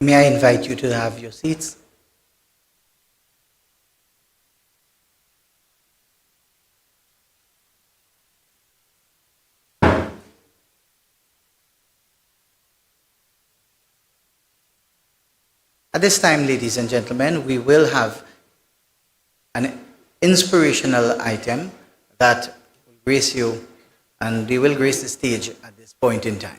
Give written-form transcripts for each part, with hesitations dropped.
May I invite you to have your seats? At this time, ladies and gentlemen, we will have an inspirational item that will grace you, and they will grace the stage at this point in time.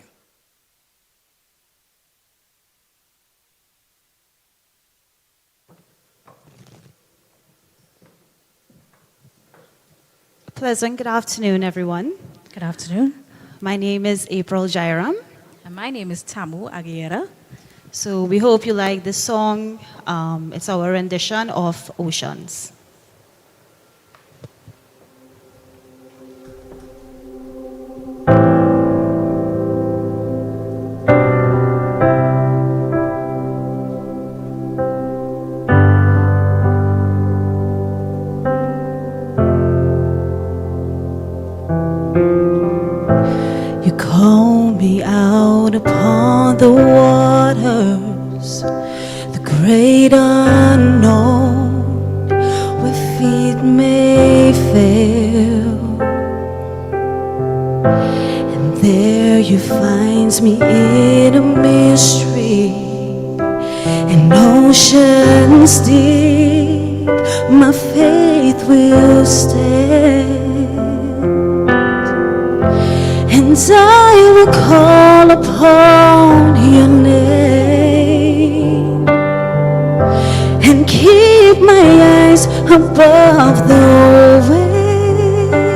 Pleasant good afternoon, everyone. Good afternoon. My name is April Jairam. And my name is Tamu Aguilera. So we hope you like this song. It's our rendition of Oceans. You call me out upon the waters, the great unknown, where feet may fail. And there you find me in a mystery, in oceans deep, my faith will stand. And I will call upon your name and keep my eyes above the waves.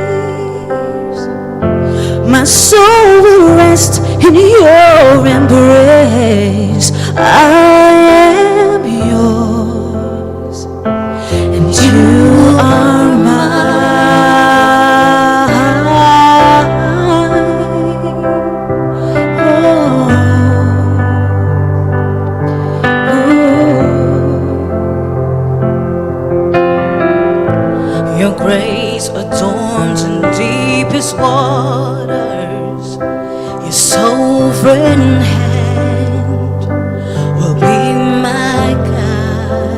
My soul will rest in your embrace. I am yours and you are mine. Your grace adorns in deepest waters. Your sovereign hand will be my guide.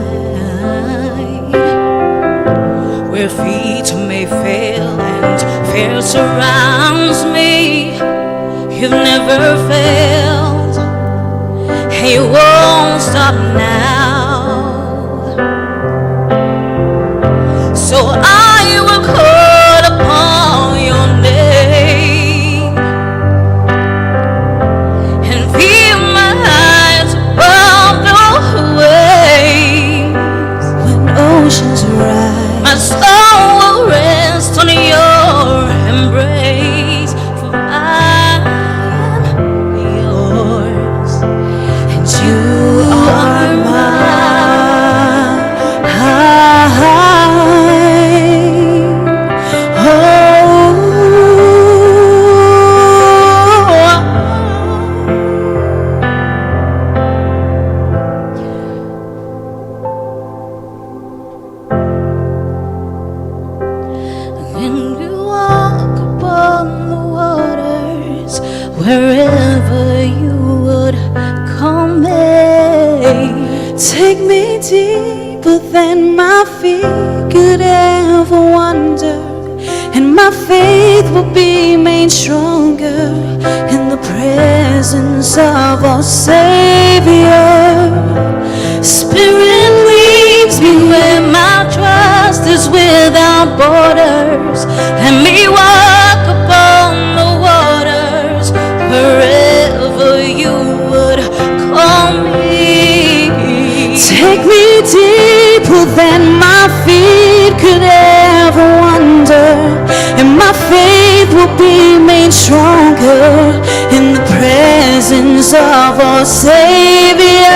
Where feet may fail and fear surrounds me, you've never failed, and you won't stop now. So I will call upon your name and feel my eyes above the waves. When oceans rise, my soul will rest on your embrace. For I am yours and you are mine. Wherever you would call me, take me deeper than my feet could ever wander, and my faith will be made stronger in the presence of our Savior. Spirit leads me where my trust is without borders. Let me walk upon the waters wherever you would call me. Take me deeper than my feet could ever wander, and my faith will be made stronger in the presence of our Savior.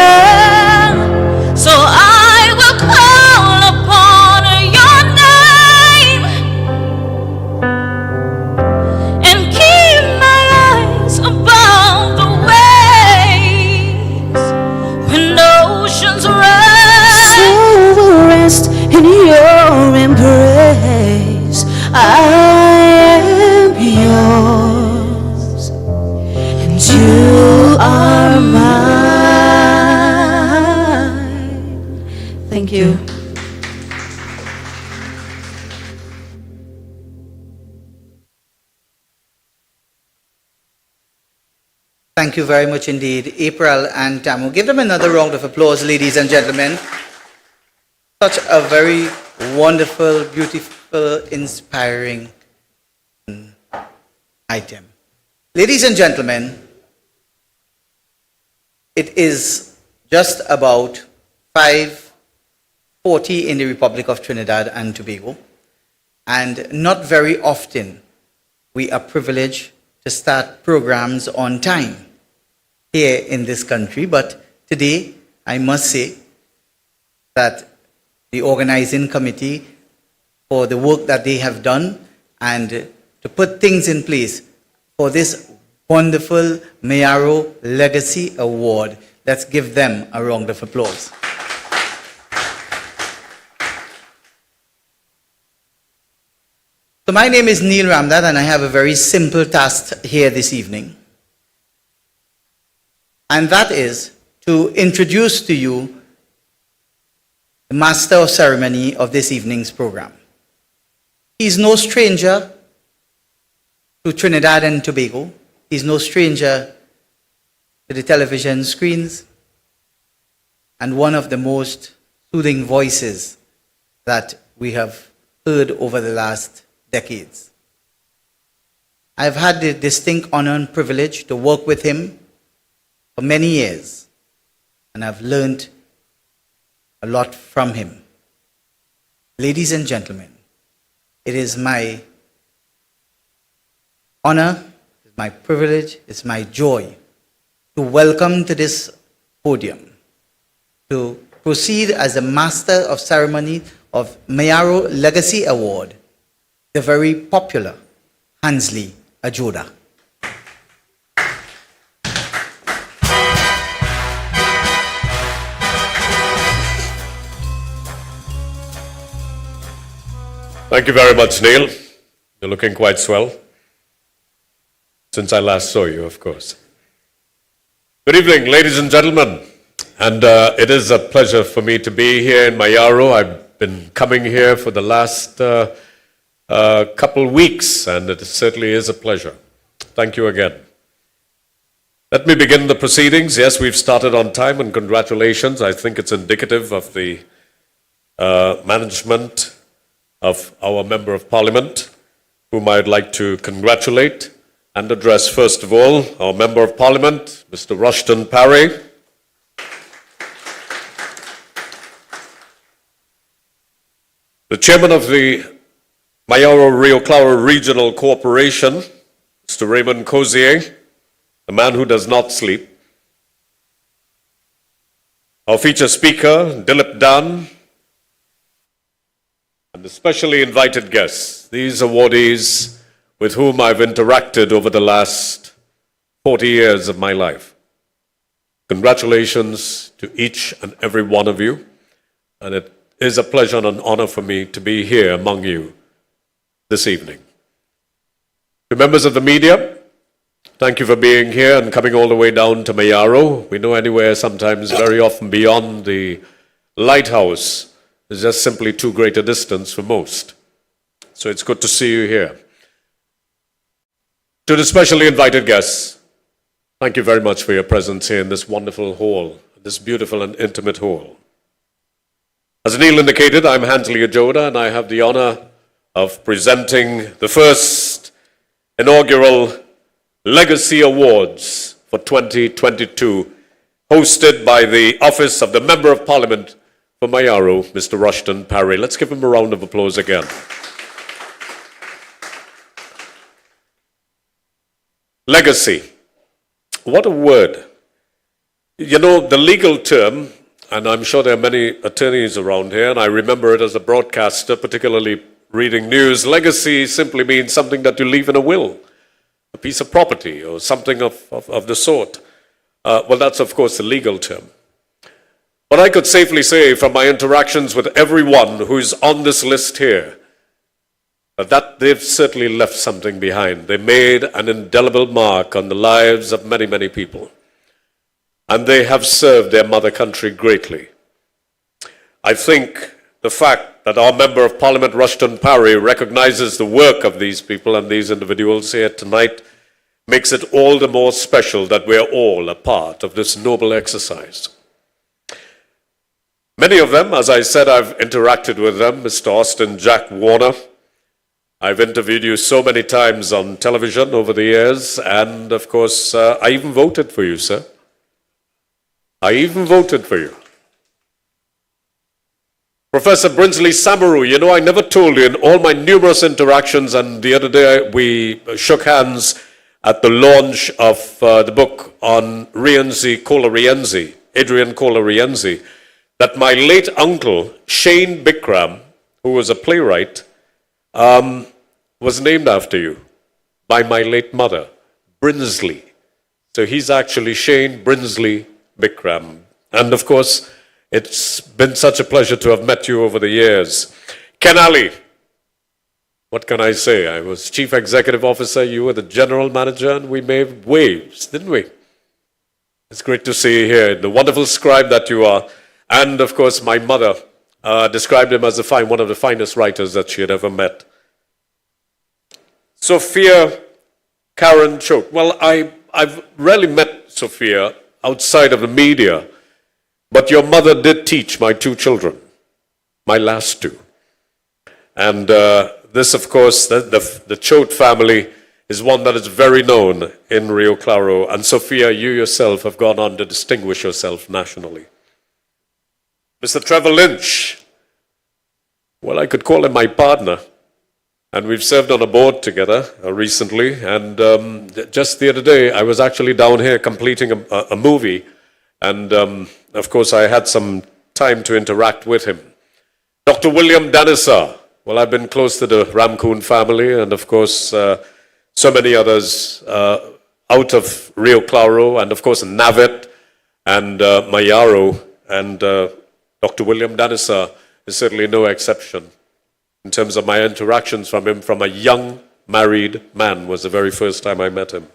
So I will call upon your name and keep my eyes above the waves. When oceans rise, soul will rest in your embrace. I am yours and you are mine. Thank you. Thank you very much indeed, April and Tamu. Give them another round of applause, ladies and gentlemen. Such a very wonderful, beautiful, inspiring item. Ladies and gentlemen, it is just about 5:40 in the Republic of Trinidad and Tobago, and not very often we are privileged to start programs on time here in this country, but today I must say that the organizing committee, for the work that they have done and to put things in place for this wonderful Mayaro Legacy Award. Let's give them a round of applause. So my name is Neil Ramdad, and I have a very simple task here this evening. And that is to introduce to you the master of ceremony of this evening's program. He's no stranger to Trinidad and Tobago. He's no stranger to the television screens, and one of the most soothing voices that we have heard over the last decades. I've had the distinct honor and privilege to work with him for many years, and I've learned a lot from him. Ladies and gentlemen, it is my honor, it's my privilege, it's my joy to welcome to this podium, to proceed as the Master of Ceremony of Mayaro Legacy Award, the very popular Hansley Ajoda. Thank you very much, Neil. You're looking quite swell. Since I last saw you, of course. Good evening, ladies and gentlemen. And it is a pleasure for me to be here in Mayaro. I've been coming here for the last couple weeks, and it certainly is a pleasure. Thank you again. Let me begin the proceedings. Yes, we've started on time, and congratulations. I think it's indicative of the management of our Member of Parliament, whom I'd like to congratulate and address first of all our Member of Parliament, Mr. Rushton Paray. The Chairman of the Mayaro-Rio Claro Regional Corporation, Mr. Raymond Cozier, the man who does not sleep. Our feature speaker, Dilip Dan, and the specially invited guests, these awardees with whom I've interacted over the last 40 years of my life. Congratulations to each and every one of you, and it is a pleasure and an honor for me to be here among you this evening. To members of the media, thank you for being here and coming all the way down to Mayaro. We know anywhere sometimes very often beyond the lighthouse is just simply too great a distance for most. So it's good to see you here. To the specially invited guests, thank you very much for your presence here in this wonderful hall, this beautiful and intimate hall. As Neil indicated, I'm Hansley Ajoda, and I have the honor of presenting the first inaugural Legacy Awards for 2022, hosted by the Office of the Member of Parliament for Mayaro, Mr. Rushton Paray. Let's give him a round of applause again. Legacy. What a word. You know, the legal term, and I'm sure there are many attorneys around here, and I remember it as a broadcaster, particularly reading news. Legacy simply means something that you leave in a will, a piece of property or something of the sort. Well, that's, of course, the legal term. But I could safely say from my interactions with everyone who's on this list here, that they've certainly left something behind. They made an indelible mark on the lives of many, many people. And they have served their mother country greatly. I think the fact that our Member of Parliament, Rushton Paray, recognizes the work of these people and these individuals here tonight makes it all the more special that we're all a part of this noble exercise. Many of them, as I said, I've interacted with them. Mr. Austin Jack Warner, I've interviewed you so many times on television over the years, and of course, I even voted for you, sir. I even voted for you. Professor Brinsley Samaru, you know, I never told you in all my numerous interactions, and the other day we shook hands at the launch of the book on Rienzi Kola Rienzi, Adrian Kola Rienzi, that my late uncle, Shane Bikram, who was a playwright, was named after you by my late mother, Brinsley. So he's actually Shane Brinsley Bikram. And of course, it's been such a pleasure to have met you over the years. Ken Ali, what can I say? I was Chief Executive Officer, you were the General Manager, and we made waves, didn't we? It's great to see you here, the wonderful scribe that you are. And of course, my mother described him as one of the finest writers that she had ever met. Sophia Karen Choate. Well, I've rarely met Sophia outside of the media, but your mother did teach my two children, my last two. And this, of course, the Choate family is one that is very known in Rio Claro. And Sophia, you yourself have gone on to distinguish yourself nationally. Mr. Trevor Lynch, well, I could call him my partner. And we've served on a board together recently. And just the other day, I was actually down here completing a movie. And of course, I had some time to interact with him. Dr. William Danisa. Well, I've been close to the Ramcoon family. And of course, so many others out of Rio Claro. And of course, Navet and Mayaro. And Dr. William Danisa is certainly no exception. In terms of my interactions from him, from a young married man, was the very first time I met him.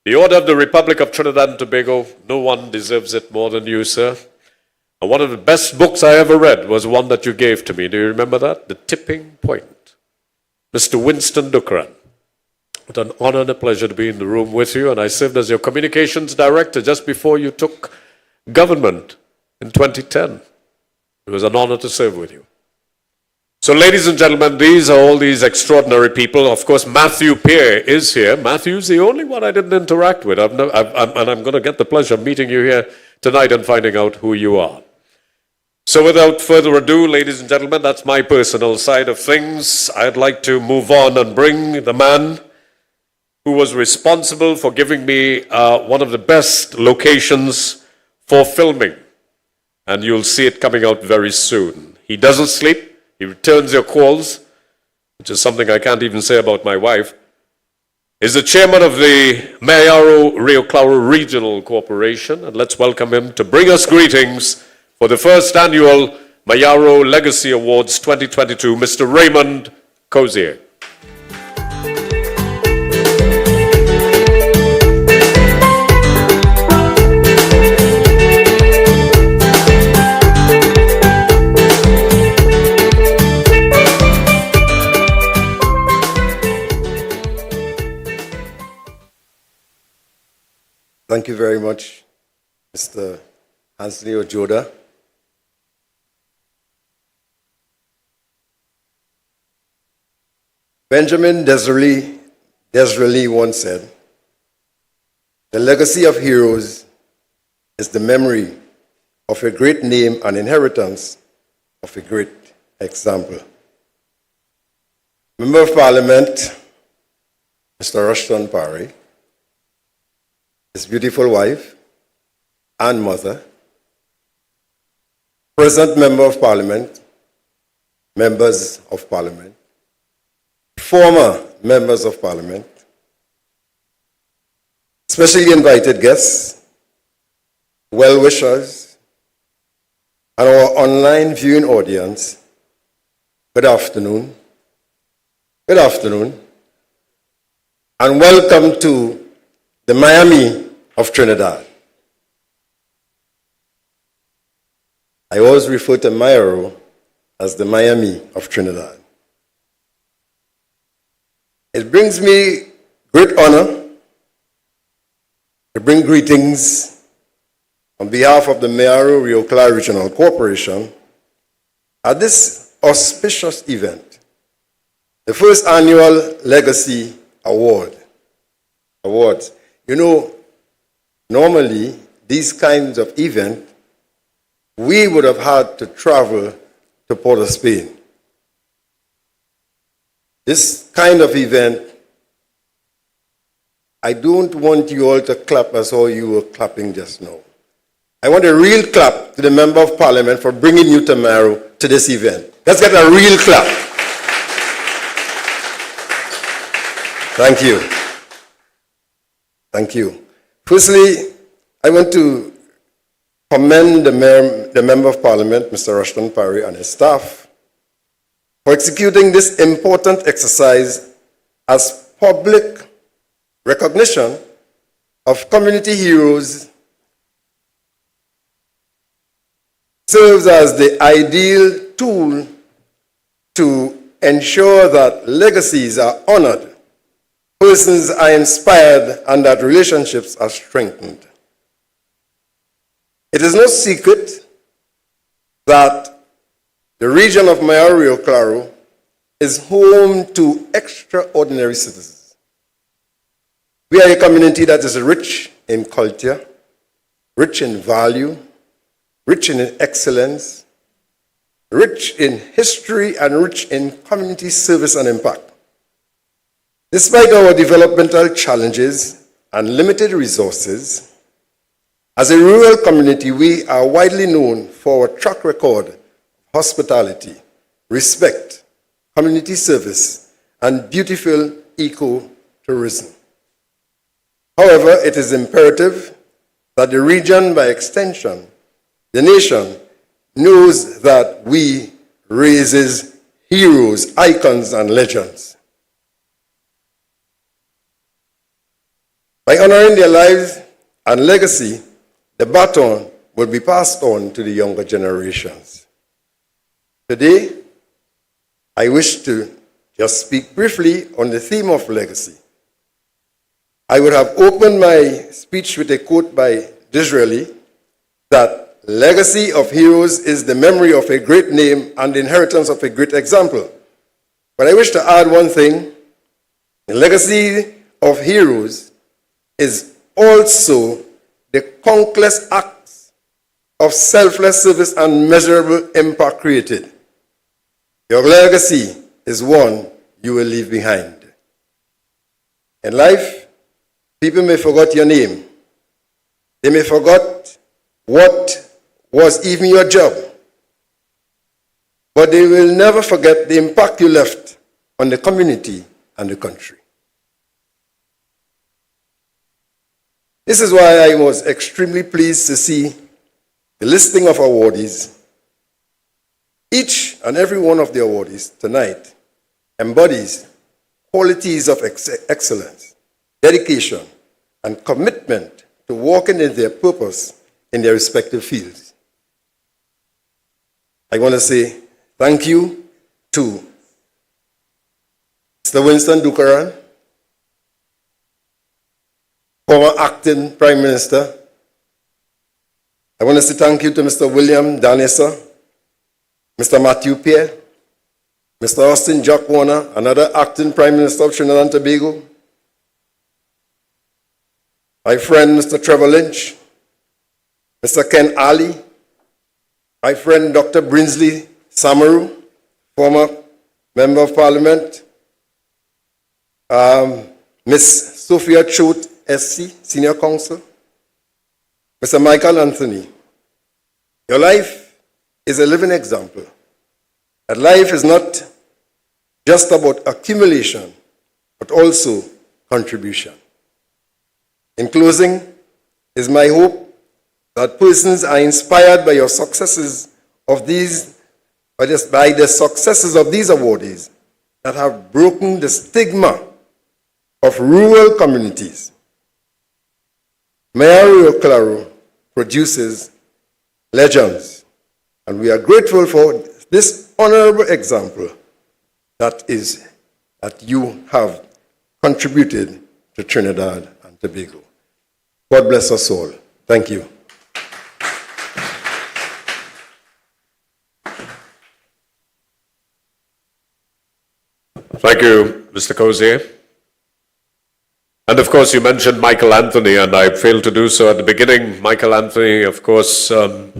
The Order of the Republic of Trinidad and Tobago, no one deserves it more than you, sir. And one of the best books I ever read was one that you gave to me. Do you remember that? The Tipping Point. Mr. Winston Dukran. What an honor and a pleasure to be in the room with you. And I served as your communications director just before you took government in 2010. It was an honor to serve with you. So, ladies and gentlemen, these are all these extraordinary people. Of course, Matthew Pear is here. Matthew's the only one I didn't interact with. And I'm going to get the pleasure of meeting you here tonight and finding out who you are. So, without further ado, ladies and gentlemen, that's my personal side of things. I'd like to move on and bring the man who was responsible for giving me one of the best locations for filming. And you'll see it coming out very soon. He doesn't sleep. He returns your calls, which is something I can't even say about my wife. He's the chairman of the Mayaro Rio Claro Regional Corporation. And let's welcome him to bring us greetings for the first annual Mayaro Legacy Awards 2022, Mr. Raymond Cozier. Thank you very much, Mr. Anthony Ojoda. Benjamin Disraeli once said, "The legacy of heroes is the memory of a great name and inheritance of a great example." Member of Parliament, Mr. Rushton Paray, his beautiful wife and mother, present Member of Parliament, members of Parliament, former members of Parliament, specially invited guests, well-wishers, and our online viewing audience, good afternoon. Good afternoon, and welcome to the Miami of Trinidad. I always refer to Mayaro as the Miami of Trinidad. It brings me great honor to bring greetings on behalf of the Mayaro Rio Claro Regional Corporation at this auspicious event, the first annual Legacy Awards. You know, normally these kinds of events, we would have had to travel to Port of Spain. This kind of event, I don't want you all to clap as how you were clapping just now. I want a real clap to the Member of Parliament for bringing you to Mayaro to this event. Let's get a real clap. Thank you. Thank you. Firstly, I want to commend the Member of Parliament, Mr. Rushton Paray, and his staff for executing this important exercise as public recognition of community heroes. Serves as the ideal tool to ensure that legacies are honored, persons are inspired, and that relationships are strengthened. It is no secret that the region of Mayaro Rio Claro is home to extraordinary citizens. We are a community that is rich in culture, rich in value, rich in excellence, rich in history, and rich in community service and impact. Despite our developmental challenges and limited resources, as a rural community, we are widely known for our track record of hospitality, respect, community service, and beautiful eco-tourism. However, it is imperative that the region, by extension, the nation, knows that we raises heroes, icons, and legends. By honoring their lives and legacy, the baton will be passed on to the younger generations. Today, I wish to just speak briefly on the theme of legacy. I would have opened my speech with a quote by Disraeli that legacy of heroes is the memory of a great name and the inheritance of a great example. But I wish to add one thing. The legacy of heroes is also the countless acts of selfless service and measurable impact created. Your legacy is one you will leave behind. In life, people may forget your name. They may forget what was even your job. But they will never forget the impact you left on the community and the country. This is why I was extremely pleased to see the listing of awardees. Each and every one of the awardees tonight embodies qualities of excellence, dedication, and commitment to walking in their purpose in their respective fields. I want to say thank you to Mr. Winston Dukaran, former acting Prime Minister. I want to say thank you to Mr. William Danessa, Mr. Matthew Pierre, Mr. Austin Jack Warner, another acting Prime Minister of Trinidad and Tobago, my friend Mr. Trevor Lynch, Mr. Ken Ali, my friend Dr. Brinsley Samaru, former Member of Parliament, Miss Sophia Choate, SC, Senior Counsel, Mr. Michael Anthony. Your life is a living example that life is not just about accumulation, but also contribution. In closing, is my hope that persons are inspired by your successes of these, by the successes of these awardees that have broken the stigma of rural communities. Mayaro Rio Claro produces legends, And we are grateful for this honorable example that you have contributed to Trinidad and Tobago. God bless us all. Thank you. Thank you, Mr. Cozier. And of course, you mentioned Michael Anthony, and I failed to do so at the beginning. Michael Anthony, of course,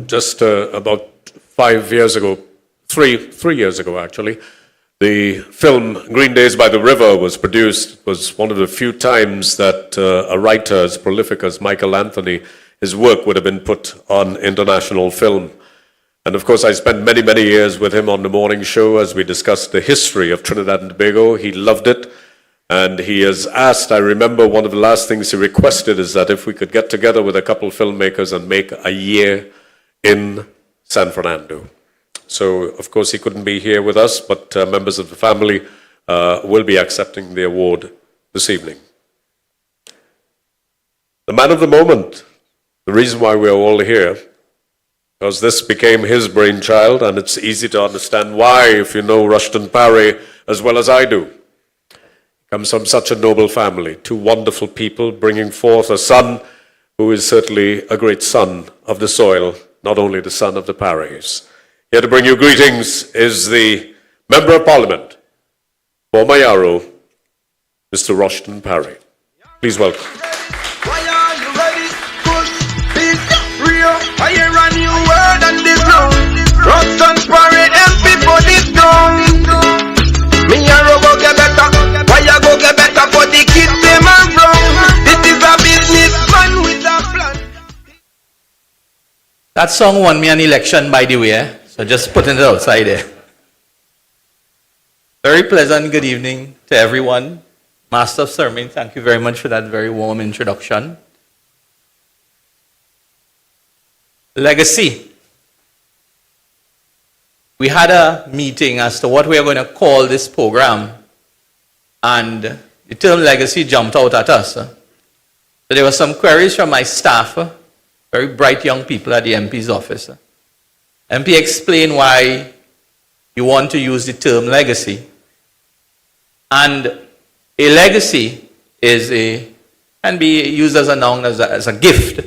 just about 5 years ago, three years ago actually, the film Green Days by the River was produced. It was one of the few times that a writer as prolific as Michael Anthony, his work would have been put on international film. And of course, I spent many, many years with him on the morning show as we discussed the history of Trinidad and Tobago. He loved it. And he has asked, I remember one of the last things he requested is that if we could get together with a couple filmmakers and make a year in San Fernando. So, of course, he couldn't be here with us, but members of the family will be accepting the award this evening. The man of the moment, the reason why we're all here, because this became his brainchild, and it's easy to understand why if you know Rushton Paray as well as I do. Comes from such a noble family, two wonderful people bringing forth a son who is certainly a great son of the soil, not only the son of the Parays. Here to bring you greetings is the Member of Parliament for Mayaro, Mr. Rushton Paray. Please welcome. Why are you ready? Push, big, real. I hear a new word and this now. Rushton Paray MP for this town. Mayaro go get better. Why you go get better for the kids them and wrong? This is a businessman with a plan. That song won me an election, by the way, so just putting it outside there. Very pleasant good evening to everyone. Master of Ceremony, thank you very much for that very warm introduction. Legacy. We had a meeting as to what we are going to call this program, and the term legacy jumped out at us. So there were some queries from my staff, very bright young people at the MP's office. MP explained why you want to use the term legacy. And a legacy can be used as a noun, as a gift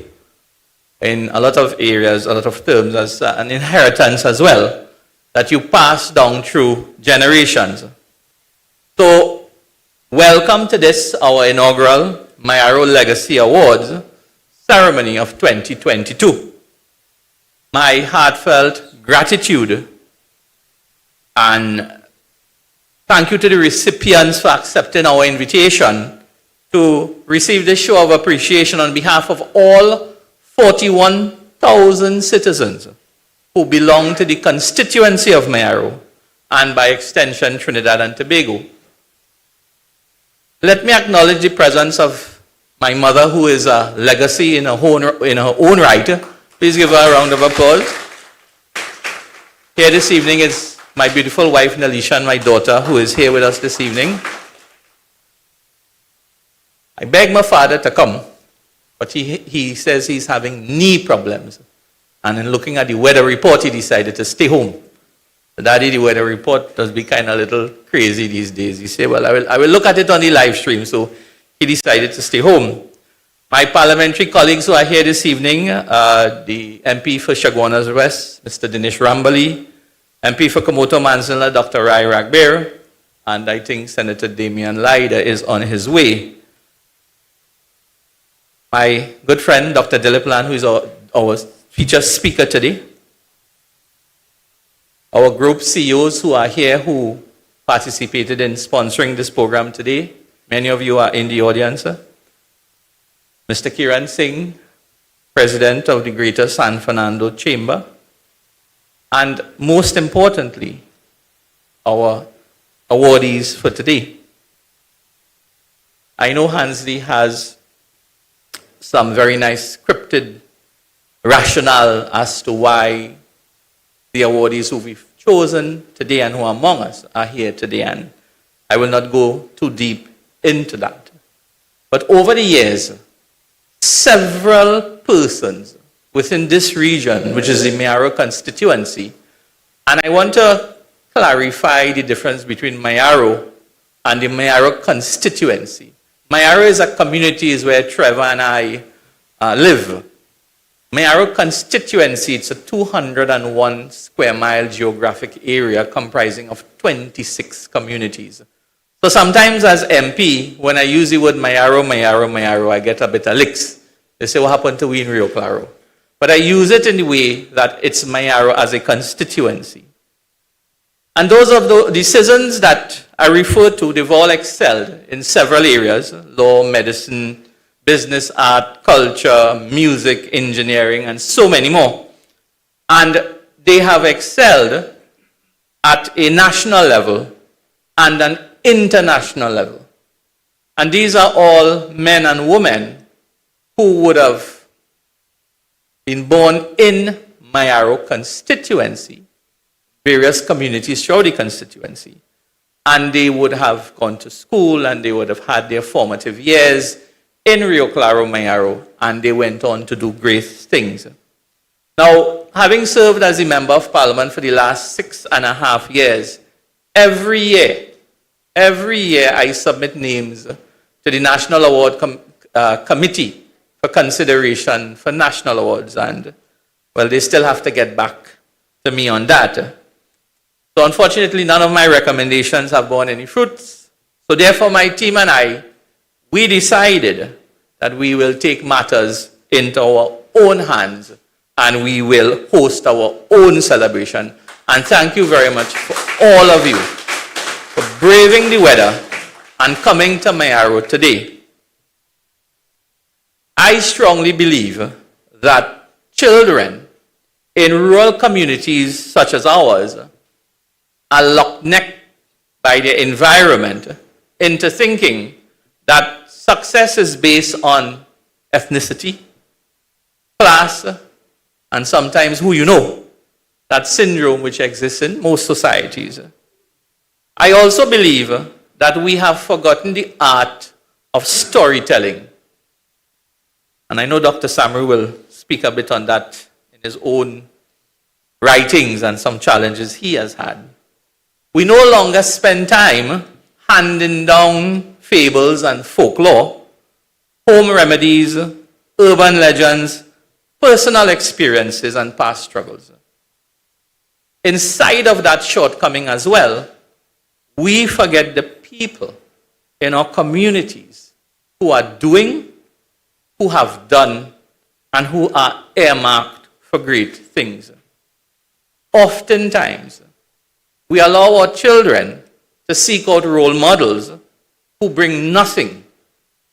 in a lot of areas, a lot of terms, as an inheritance as well, that you pass down through generations. So, welcome to this, our inaugural Mayaro Legacy Awards ceremony of 2022. My heartfelt gratitude and thank you to the recipients for accepting our invitation to receive this show of appreciation on behalf of all 41,000 citizens who belong to the constituency of Mayaro and by extension Trinidad and Tobago. Let me acknowledge the presence of my mother, who is a legacy in her own right. Please give her a round of applause. Here this evening is my beautiful wife Nalisha and my daughter, who is here with us this evening. I begged my father to come, but he says he's having knee problems. And in looking at the weather report, he decided to stay home. Daddy, the weather report does be kind of a little crazy these days. He said, well, I will look at it on the live stream. So he decided to stay home. My parliamentary colleagues who are here this evening, the MP for Chaguanas West, Mr. Dinesh Rambali, MP for Komoto Manzilla, Dr. Rai Ragbir, and I think Senator Damian Laida is on his way. My good friend, Dr. Dilip Lan, who is our featured speaker today. Our group CEOs who are here, who participated in sponsoring this program today. Many of you are in the audience. Mr. Kiran Singh, President of the Greater San Fernando Chamber. And most importantly, our awardees for today. I know Hansley has some very nice scripted rationale as to why the awardees who we've chosen today and who are among us are here today, and I will not go too deep into that. But over the years, several persons within this region, which is the Mayaro constituency. And I want to clarify the difference between Mayaro and the Mayaro constituency. Mayaro is a community is where Trevor and I live. Mayaro constituency, it's a 201 square mile geographic area comprising of 26 communities. So sometimes as MP, when I use the word Mayaro, I get a bit of licks. They say, what happened to we in Rio Claro? But I use it in the way that it's Mayaro as a constituency. And those of the citizens that I refer to, they've all excelled in several areas: law, medicine, business, art, culture, music, engineering, and so many more. And they have excelled at a national level and an international level. And these are all men and women who would have been born in Mayaro constituency, various communities throughout the constituency. And they would have gone to school and they would have had their formative years in Rio Claro, Mayaro, and they went on to do great things. Now, having served as a member of parliament for the last 6.5 years, every year I submit names to the National Award Committee for consideration for national awards, and well, they still have to get back to me on that. So unfortunately, none of my recommendations have borne any fruits. So therefore, my team and I, we decided that we will take matters into our own hands and we will host our own celebration. And thank you very much for all of you for braving the weather and coming to Mayaro today. I strongly believe that children in rural communities such as ours are locked-necked by their environment into thinking that success is based on ethnicity, class, and sometimes who you know. That syndrome which exists in most societies. I also believe that we have forgotten the art of storytelling. And I know Dr. Samru will speak a bit on that in his own writings and some challenges he has had. We no longer spend time handing down fables and folklore, home remedies, urban legends, personal experiences, and past struggles. Inside of that shortcoming as well, we forget the people in our communities who are doing, who have done, and who are earmarked for great things. Oftentimes, we allow our children to seek out role models who bring nothing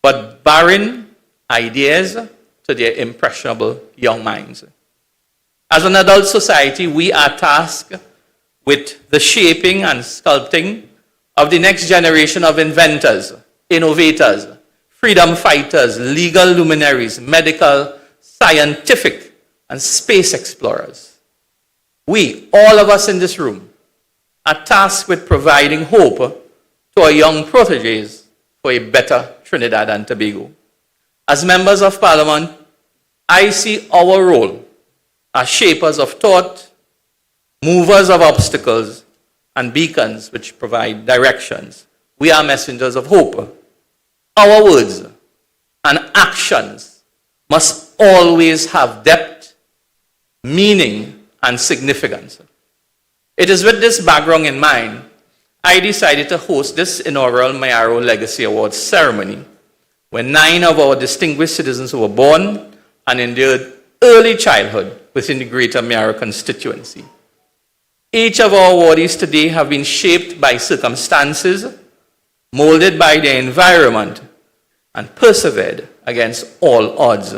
but barren ideas to their impressionable young minds. As an adult society, we are tasked with the shaping and sculpting of the next generation of inventors, innovators, freedom fighters, legal luminaries, medical, scientific, and space explorers. We, all of us in this room, are tasked with providing hope to our young proteges for a better Trinidad and Tobago. As members of Parliament, I see our role as shapers of thought, movers of obstacles, and beacons which provide directions. We are messengers of hope. Our words and actions must always have depth, meaning, and significance. It is with this background in mind, I decided to host this inaugural Mayaro Legacy Awards ceremony, where 9 of our distinguished citizens who were born and endured early childhood within the greater Mayaro constituency. Each of our awardees today have been shaped by circumstances, molded by their environment, and persevered against all odds.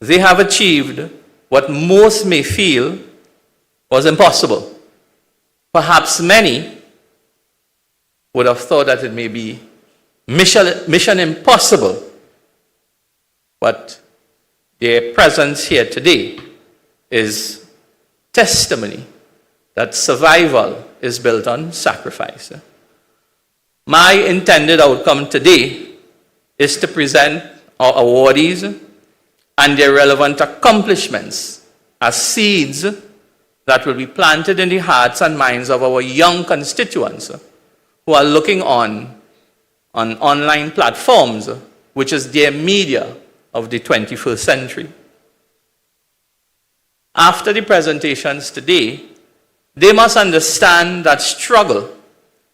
They have achieved what most may feel was impossible. Perhaps many would have thought that it may be mission impossible, but their presence here today is testimony that survival is built on sacrifice. My intended outcome today is to present our awardees and their relevant accomplishments as seeds that will be planted in the hearts and minds of our young constituents who are looking on online platforms, which is their media of the 21st century. After the presentations today, they must understand that struggle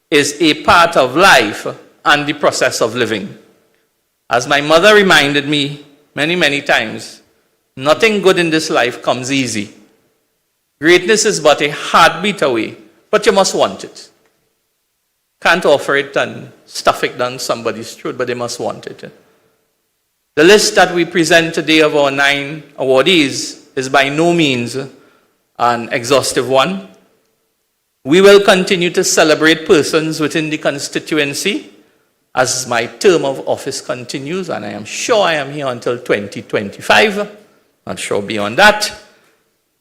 is a part of life and the process of living. As my mother reminded me many, many times, nothing good in this life comes easy. Greatness is but a heartbeat away, but you must want it. Can't offer it and stuff it down somebody's throat, but they must want it. The list that we present today of our 9 awardees is by no means an exhaustive one. We will continue to celebrate persons within the constituency as my term of office continues, and I am sure I am here until 2025. Not sure beyond that.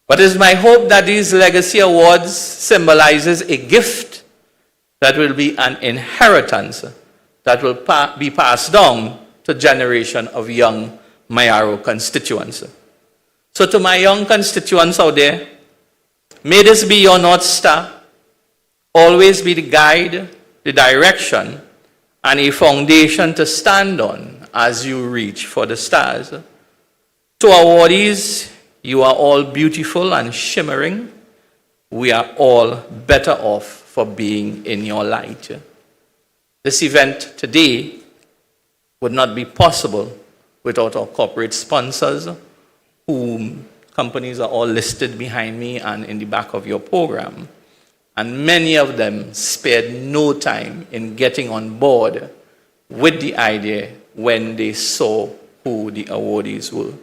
But it is my hope that these legacy awards symbolizes a gift that will be an inheritance that will be passed down to generation of young Mayaro constituents. So to my young constituents out there, may this be your North Star, always be the guide, the direction, and a foundation to stand on as you reach for the stars. To awardees, you are all beautiful and shimmering. We are all better off for being in your light. This event today would not be possible without our corporate sponsors, whom companies are all listed behind me and in the back of your program. And many of them spared no time in getting on board with the idea when they saw who the awardees were.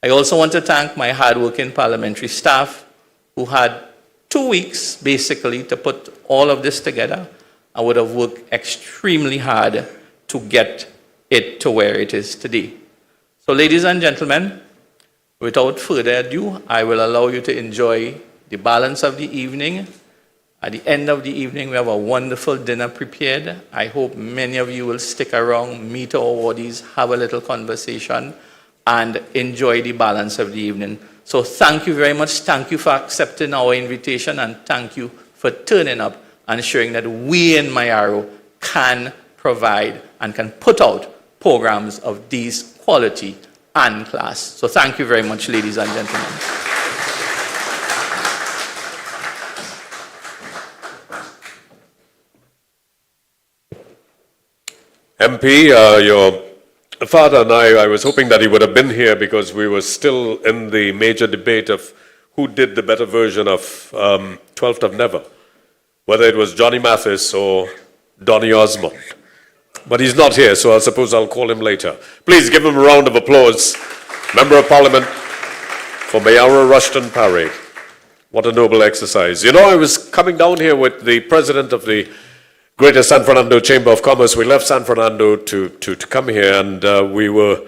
I also want to thank my hardworking parliamentary staff who had 2 weeks basically to put all of this together. I would have worked extremely hard to get it to where it is today. So ladies and gentlemen, without further ado, I will allow you to enjoy the balance of the evening. At the end of the evening, we have a wonderful dinner prepared. I hope many of you will stick around, meet our awardees, have a little conversation, and enjoy the balance of the evening. So thank you very much. Thank you for accepting our invitation, and thank you for turning up and showing that we in Mayaro can provide and can put out programs of these quality and class. So thank you very much, ladies and gentlemen. MP, your father and I was hoping that he would have been here because we were still in the major debate of who did the better version of 12th of Never, whether it was Johnny Mathis or Donny Osmond. But he's not here, so I suppose I'll call him later. Please give him a round of applause. Member of Parliament for Mayaro, Rushton Paray. What a noble exercise. You know, I was coming down here with the president of the Greater San Fernando Chamber of Commerce. We left San Fernando to come here, and we were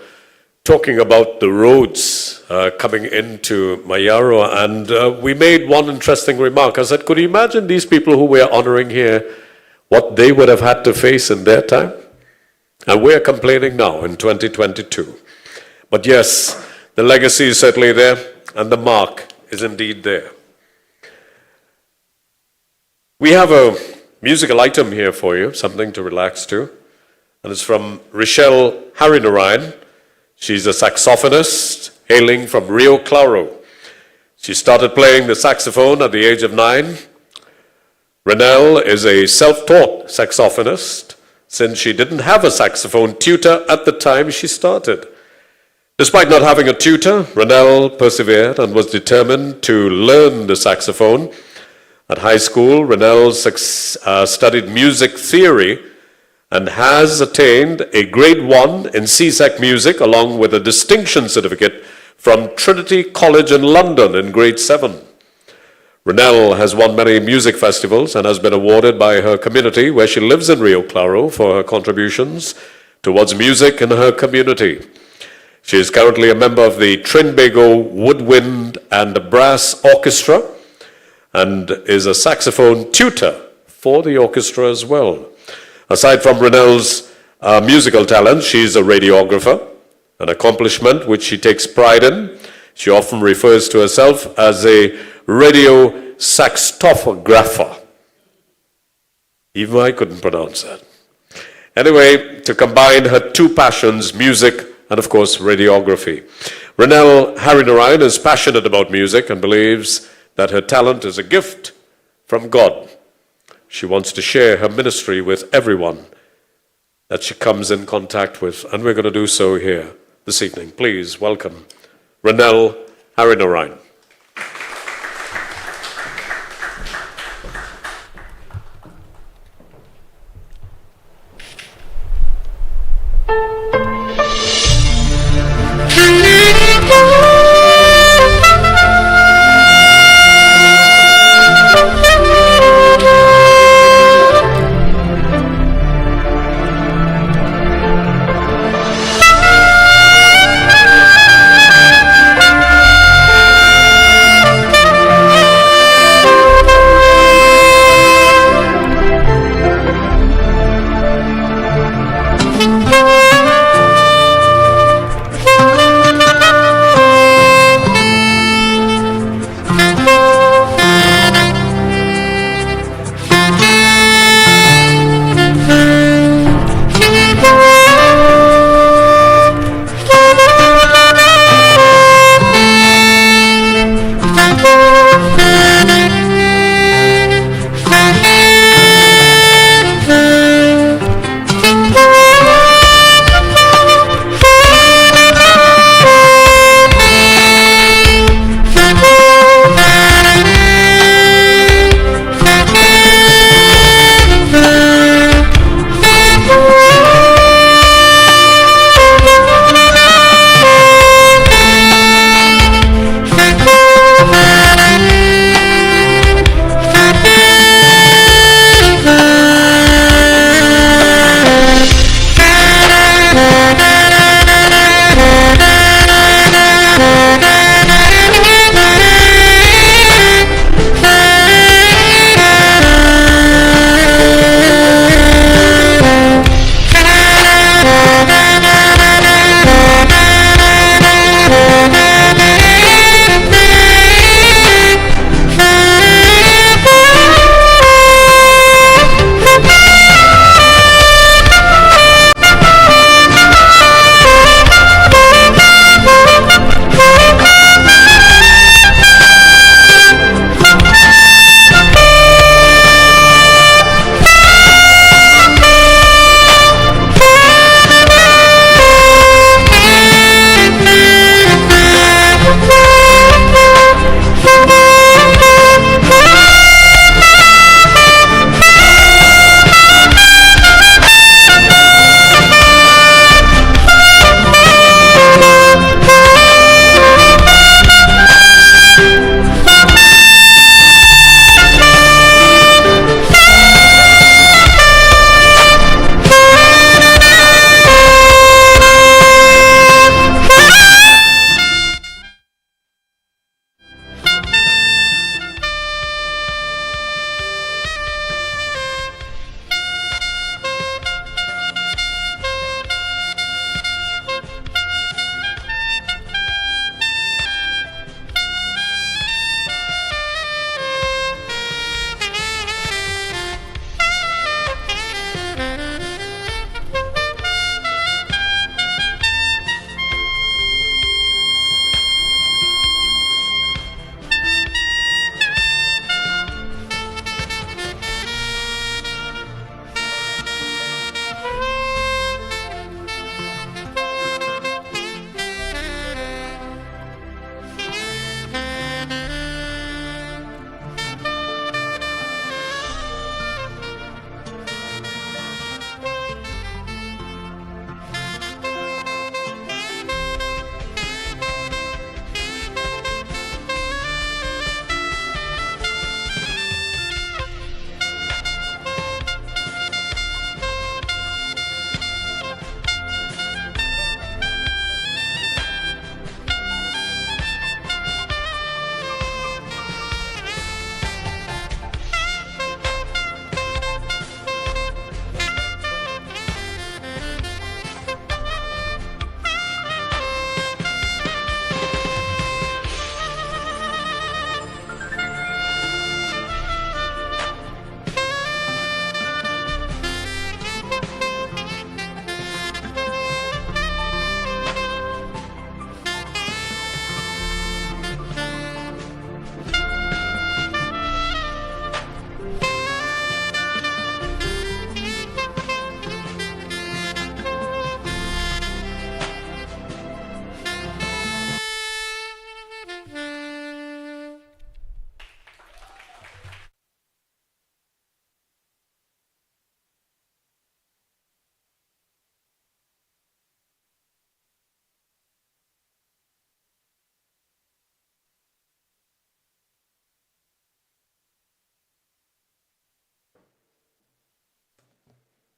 talking about the roads coming into Mayaro, and we made one interesting remark. I said, could you imagine these people who we are honoring here, what they would have had to face in their time? And we're complaining now in 2022. But yes, the legacy is certainly there, and the mark is indeed there. We have a musical item here for you, something to relax to. And it's from Rochelle Harinarayan. She's a saxophonist hailing from Rio Claro. She started playing the saxophone at the age of 9. Renelle is a self-taught saxophonist since she didn't have a saxophone tutor at the time she started. Despite not having a tutor, Renelle persevered and was determined to learn the saxophone. At high school, Renelle studied music theory and has attained a grade 1 in CSEC music along with a distinction certificate from Trinity College in London in grade 7. Renelle has won many music festivals and has been awarded by her community where she lives in Rio Claro for her contributions towards music in her community. She is currently a member of the Trinbago Woodwind and Brass Orchestra and is a saxophone tutor for the orchestra as well. Aside from Renelle's musical talent, she's a radiographer, an accomplishment which she takes pride in. She often refers to herself as a radio saxophographer. Even I couldn't pronounce that. Anyway, to combine her two passions, music and of course radiography. Renelle Harinarayan is passionate about music and believes that her talent is a gift from God. She wants to share her ministry with everyone that she comes in contact with, and we're going to do so here this evening. Please welcome Renelle Harinarayan.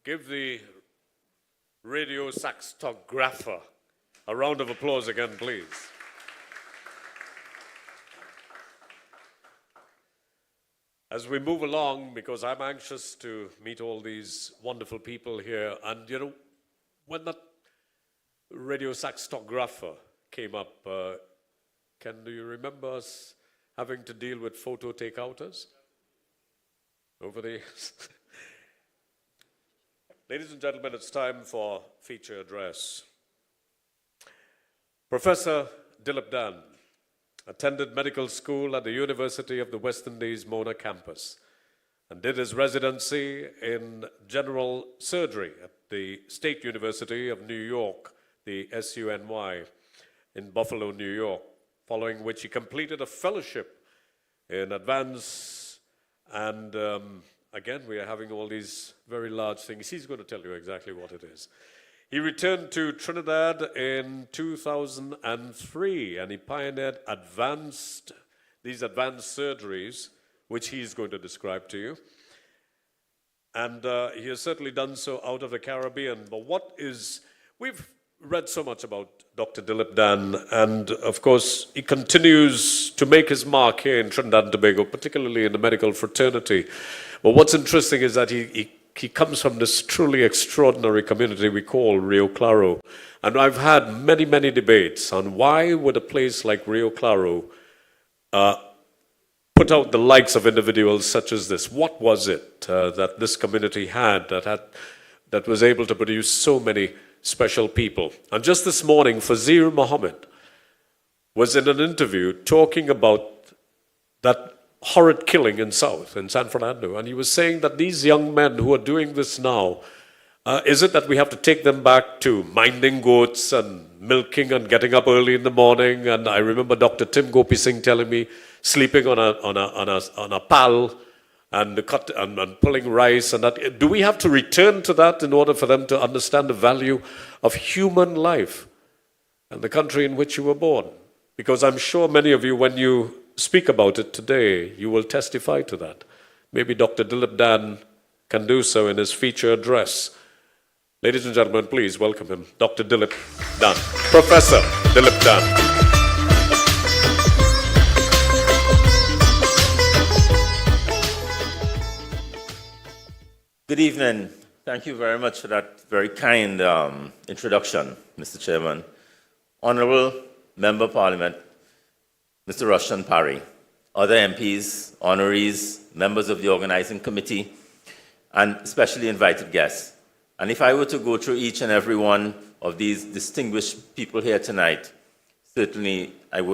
give the radio saxographer a round of applause again, please. As we move along, because I'm anxious to meet all these wonderful people here, and you know, when that radio saxographer came up, do you remember us having to deal with photo takeouters over the years? Ladies and gentlemen, it's time for feature address. Professor Dilip Dan attended medical school at the University of the West Indies Mona campus and did his residency in general surgery at the State University of New York, the SUNY, in Buffalo, New York, following which he completed a fellowship in advanced and again, we are having all these very large things. He's going to tell you exactly what it is. He returned to Trinidad in 2003, and he pioneered these advanced surgeries, which he's going to describe to you. And he has certainly done so out of the Caribbean. But we've read so much about Dr. Dilip Dan, and of course, he continues to make his mark here in Trinidad and Tobago, particularly in the medical fraternity. But what's interesting is that he comes from this truly extraordinary community we call Rio Claro. And I've had many, many debates on why would a place like Rio Claro put out the likes of individuals such as this. What was it that this community had that was able to produce so many special people? And just this morning, Fazir Mohammed was in an interview talking about that horrid killing in San Fernando, and he was saying that these young men who are doing this now, is it that we have to take them back to minding goats and milking and getting up early in the morning? And I remember Dr. Tim Gopi Singh telling me sleeping on a pal and pulling rice and that. Do we have to return to that in order for them to understand the value of human life and the country in which you were born? Because I'm sure many of you, when you speak about it today, you will testify to that. Maybe Dr. Dilip Dan can do so in his feature address. Ladies and gentlemen, please welcome him, Dr. Dilip Dan, Professor Dilip Dan. Good evening. Thank you very much for that very kind introduction, Mr. Chairman. Honorable Member of Parliament, Mr. Rushton Paray, other MPs, honorees, members of the organizing committee, and especially invited guests. And if I were to go through each and every one of these distinguished people here tonight, certainly that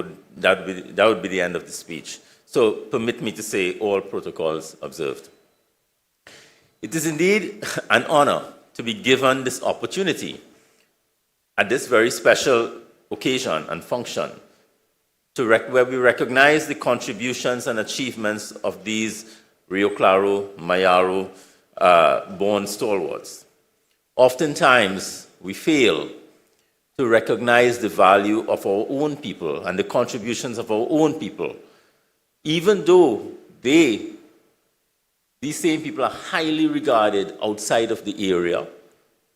would be the end of the speech. So permit me to say all protocols observed. It is indeed an honor to be given this opportunity at this very special occasion and function where we recognize the contributions and achievements of these Rio Claro, Mayaro born stalwarts. Oftentimes, we fail to recognize the value of our own people and the contributions of our own people, even though these same people are highly regarded outside of the area,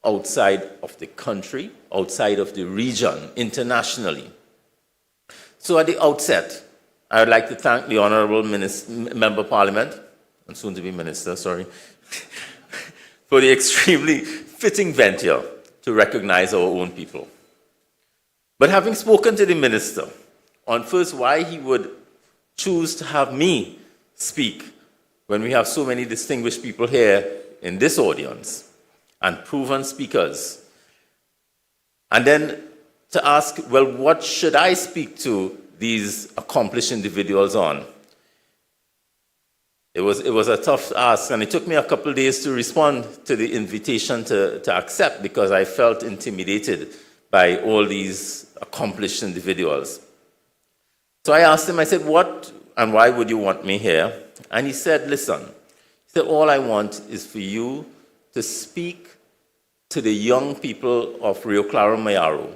outside of the country, outside of the region, internationally. So at the outset, I would like to thank the Honorable Member of Parliament, and soon to be Minister, sorry, for the extremely fitting venture to recognize our own people. But having spoken to the Minister on first why he would choose to have me speak when we have so many distinguished people here in this audience and proven speakers, and then to ask, well, what should I speak to these accomplished individuals on? It was a tough ask, and it took me a couple of days to respond to the invitation to accept, because I felt intimidated by all these accomplished individuals. So I asked him, I said, what and why would you want me here? And he said, listen, he said, all I want is for you to speak to the young people of Rio Claro Mayaro,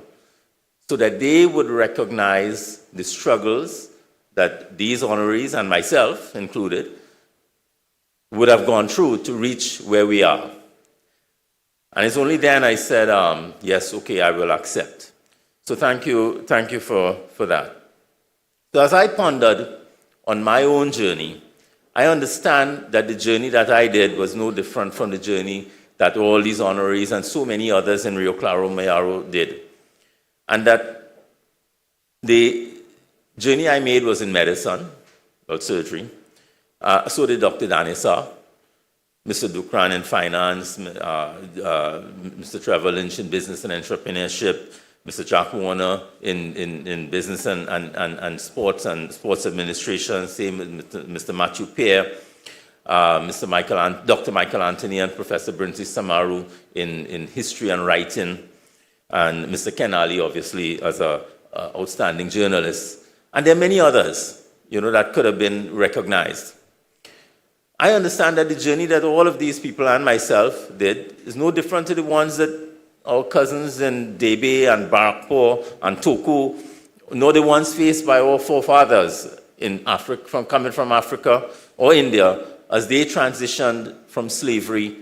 so that they would recognize the struggles that these honorees, and myself included, would have gone through to reach where we are. And it's only then I said, yes, okay, I will accept. So thank you for that. So as I pondered on my own journey, I understand that the journey that I did was no different from the journey that all these honorees and so many others in Rio Claro, Mayaro did. And that the journey I made was in medicine, or surgery. So did Dr. Danisa, Mr. Dukran in finance, Mr. Trevor Lynch in business and entrepreneurship, Mr. Jack Warner in business and sports administration, same with Mr. Matthew Pear, Dr. Michael Anthony and Professor Brinty Samaru in history and writing, and Mr. Ken Ali, obviously, as an outstanding journalist. And there are many others, that could have been recognized. I understand that the journey that all of these people and myself did is no different to the ones that our cousins in Debe and Barakpur and Toku, nor the ones faced by our forefathers in Africa, coming from Africa or India, as they transitioned from slavery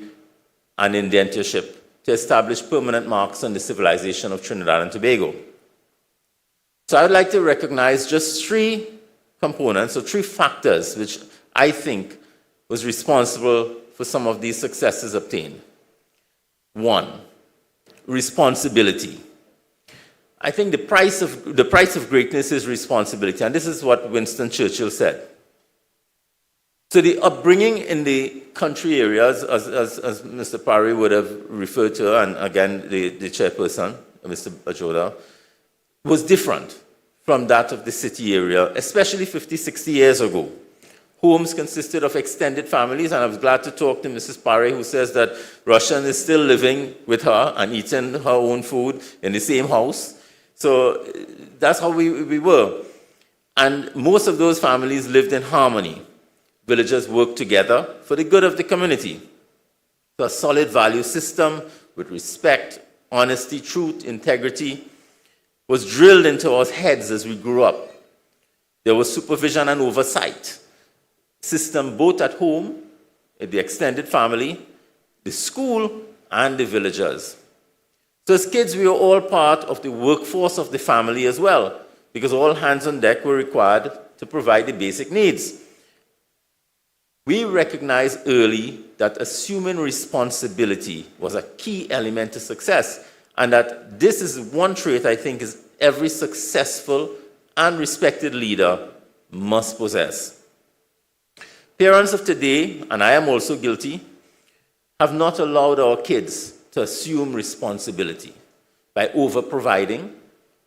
and indentureship to establish permanent marks on the civilization of Trinidad and Tobago. So I would like to recognize just three components or three factors which I think was responsible for some of these successes obtained. One, responsibility. I think the price of greatness is responsibility, and this is what Winston Churchill said. So the upbringing in the country areas, as Mr. Paray would have referred to, and again the chairperson, Mr. Bajoda, was different from that of the city area, especially 50, 60 years ago. Homes consisted of extended families, and I was glad to talk to Mrs. Paray, who says that Rushton is still living with her and eating her own food in the same house. So that's how we were. And most of those families lived in harmony. Villagers worked together for the good of the community. So a solid value system with respect, honesty, truth, integrity was drilled into our heads as we grew up. There was supervision and oversight system both at home, in the extended family, the school, and the villagers. So as kids, we were all part of the workforce of the family as well, because all hands on deck were required to provide the basic needs. We recognized early that assuming responsibility was a key element to success, and that this is one trait I think is every successful and respected leader must possess. Parents of today, and I am also guilty, have not allowed our kids to assume responsibility by over-providing,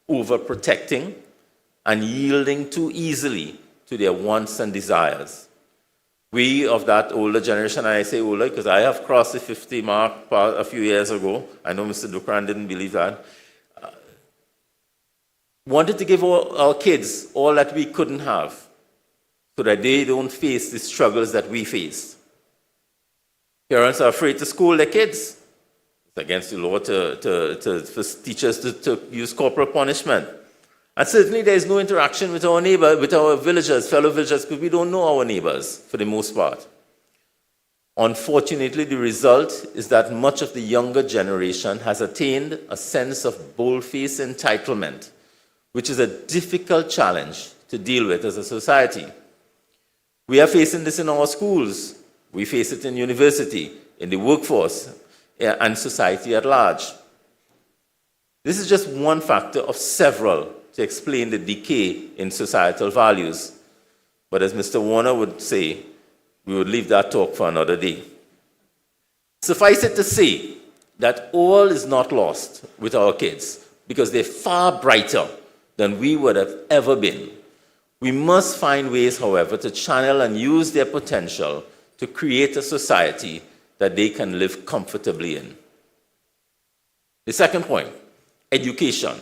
over-protecting, and yielding too easily to their wants and desires. We of that older generation, and I say older because I have crossed the 50 mark a few years ago. I know Mr. Dukran didn't believe that. Wanted to give our kids all that we couldn't have, so that they don't face the struggles that we face. Parents are afraid to scold their kids. It's against the law for teachers to use corporal punishment. And certainly there is no interaction with our neighbor, with our villagers, fellow villagers, because we don't know our neighbors for the most part. Unfortunately, the result is that much of the younger generation has attained a sense of bold-faced entitlement, which is a difficult challenge to deal with as a society. We are facing this in our schools. We face it in university, in the workforce, and society at large. This is just one factor of several to explain the decay in societal values. But as Mr. Warner would say, we would leave that talk for another day. Suffice it to say that all is not lost with our kids, because they're far brighter than we would have ever been. We must find ways, however, to channel and use their potential to create a society that they can live comfortably in. The second point, education.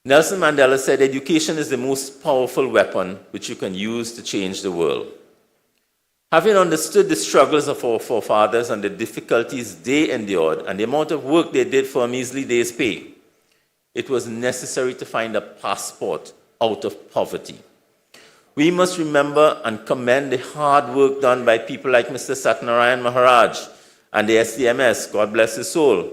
Nelson Mandela said, education is the most powerful weapon which you can use to change the world. Having understood the struggles of our forefathers and the difficulties they endured and the amount of work they did for a measly day's pay, it was necessary to find a passport out of poverty. We must remember and commend the hard work done by people like Mr. Satyanarayan Maharaj and the SDMS, God bless his soul,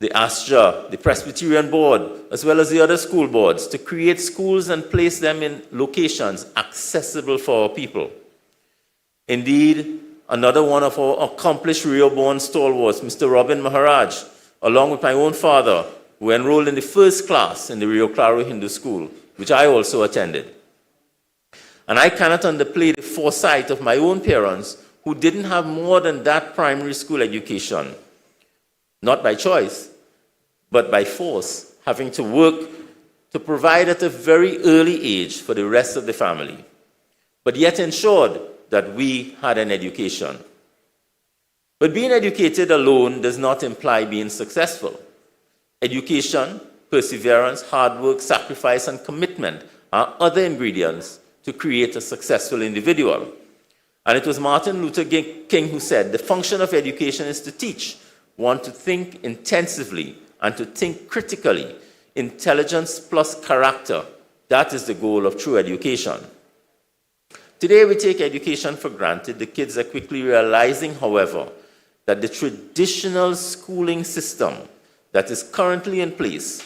the ASJA, the Presbyterian Board, as well as the other school boards, to create schools and place them in locations accessible for our people. Indeed, another one of our accomplished Rio-born stalwarts, Mr. Robin Maharaj, along with my own father, who enrolled in the first class in the Rio Claro Hindu School, which I also attended. And I cannot underplay the foresight of my own parents, who didn't have more than that primary school education, not by choice, but by force, having to work to provide at a very early age for the rest of the family, but yet ensured that we had an education. But being educated alone does not imply being successful. Education, perseverance, hard work, sacrifice, and commitment are other ingredients to create a successful individual. And it was Martin Luther King who said, the function of education is to teach one to think intensively and to think critically. Intelligence plus character, that is the goal of true education. Today we take education for granted. The kids are quickly realizing, however, that the traditional schooling system that is currently in place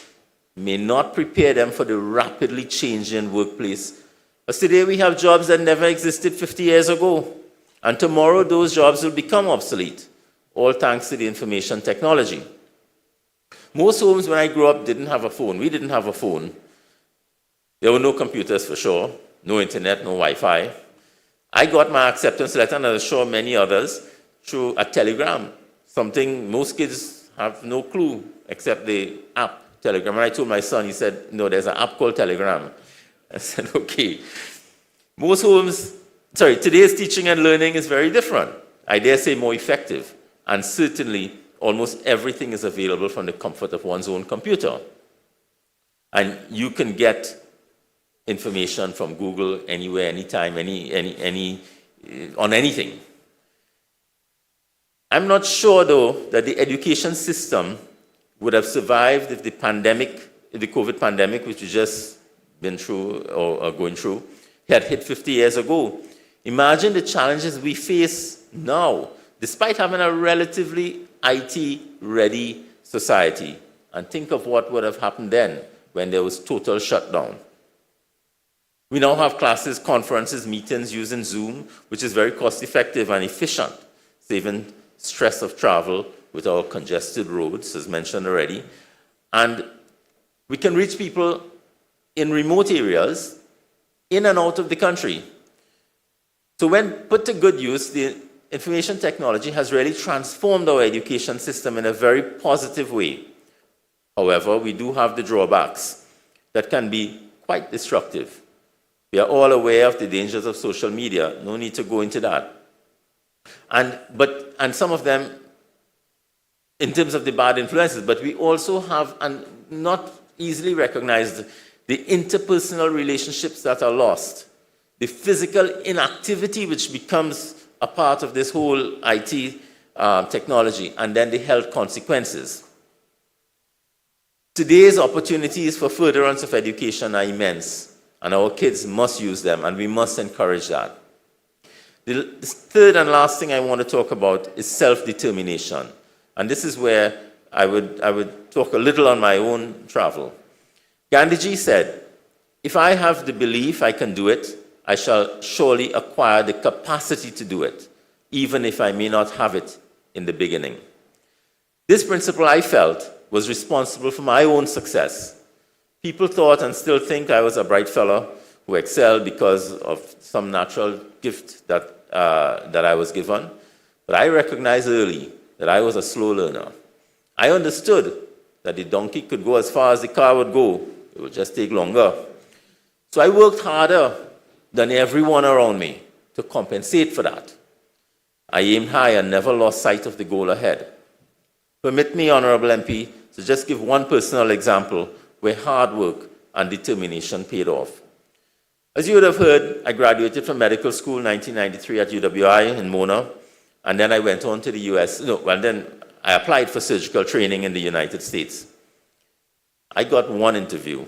may not prepare them for the rapidly changing workplace. As today we have jobs that never existed 50 years ago, and tomorrow those jobs will become obsolete, all thanks to the information technology. Most homes when I grew up didn't have a phone. We didn't have a phone. There were no computers for sure, no internet, no Wi-Fi. I got my acceptance letter, and I'm sure many others, through a telegram, something most kids have no clue except the app Telegram. And I told my son, he said, no, there's an app called Telegram. I said, okay. Most homes, today's teaching and learning is very different. I dare say more effective. And certainly, almost everything is available from the comfort of one's own computer. And you can get information from Google anywhere, anytime, on anything. I'm not sure, though, that the education system would have survived if the COVID pandemic, which we've just been through or are going through, had hit 50 years ago. Imagine the challenges we face now, despite having a relatively IT-ready society. And think of what would have happened then when there was total shutdown. We now have classes, conferences, meetings using Zoom, which is very cost-effective and efficient, saving stress of travel with our congested roads, as mentioned already. And we can reach people in remote areas, in and out of the country. So when put to good use, the information technology has really transformed our education system in a very positive way. However, we do have the drawbacks that can be quite destructive. We are all aware of the dangers of social media. No need to go into that. And some of them, in terms of the bad influences, but we also have, and not easily recognized, the interpersonal relationships that are lost, the physical inactivity which becomes a part of this whole IT technology, and then the health consequences. Today's opportunities for furtherance of education are immense, and our kids must use them, and we must encourage that. The third and last thing I want to talk about is self-determination. And this is where I would talk a little on my own travel. Gandhiji said, if I have the belief I can do it, I shall surely acquire the capacity to do it, even if I may not have it in the beginning. This principle, I felt, was responsible for my own success. People thought and still think I was a bright fellow who excelled because of some natural gift that I was given. But I recognized early that I was a slow learner. I understood that the donkey could go as far as the car would go. It would just take longer. So I worked harder than everyone around me to compensate for that. I aimed high and never lost sight of the goal ahead. Permit me, Honorable MP, to just give one personal example where hard work and determination paid off. As you would have heard, I graduated from medical school in 1993 at UWI in Mona, and then I went on to the US. Then I applied for surgical training in the United States. I got one interview,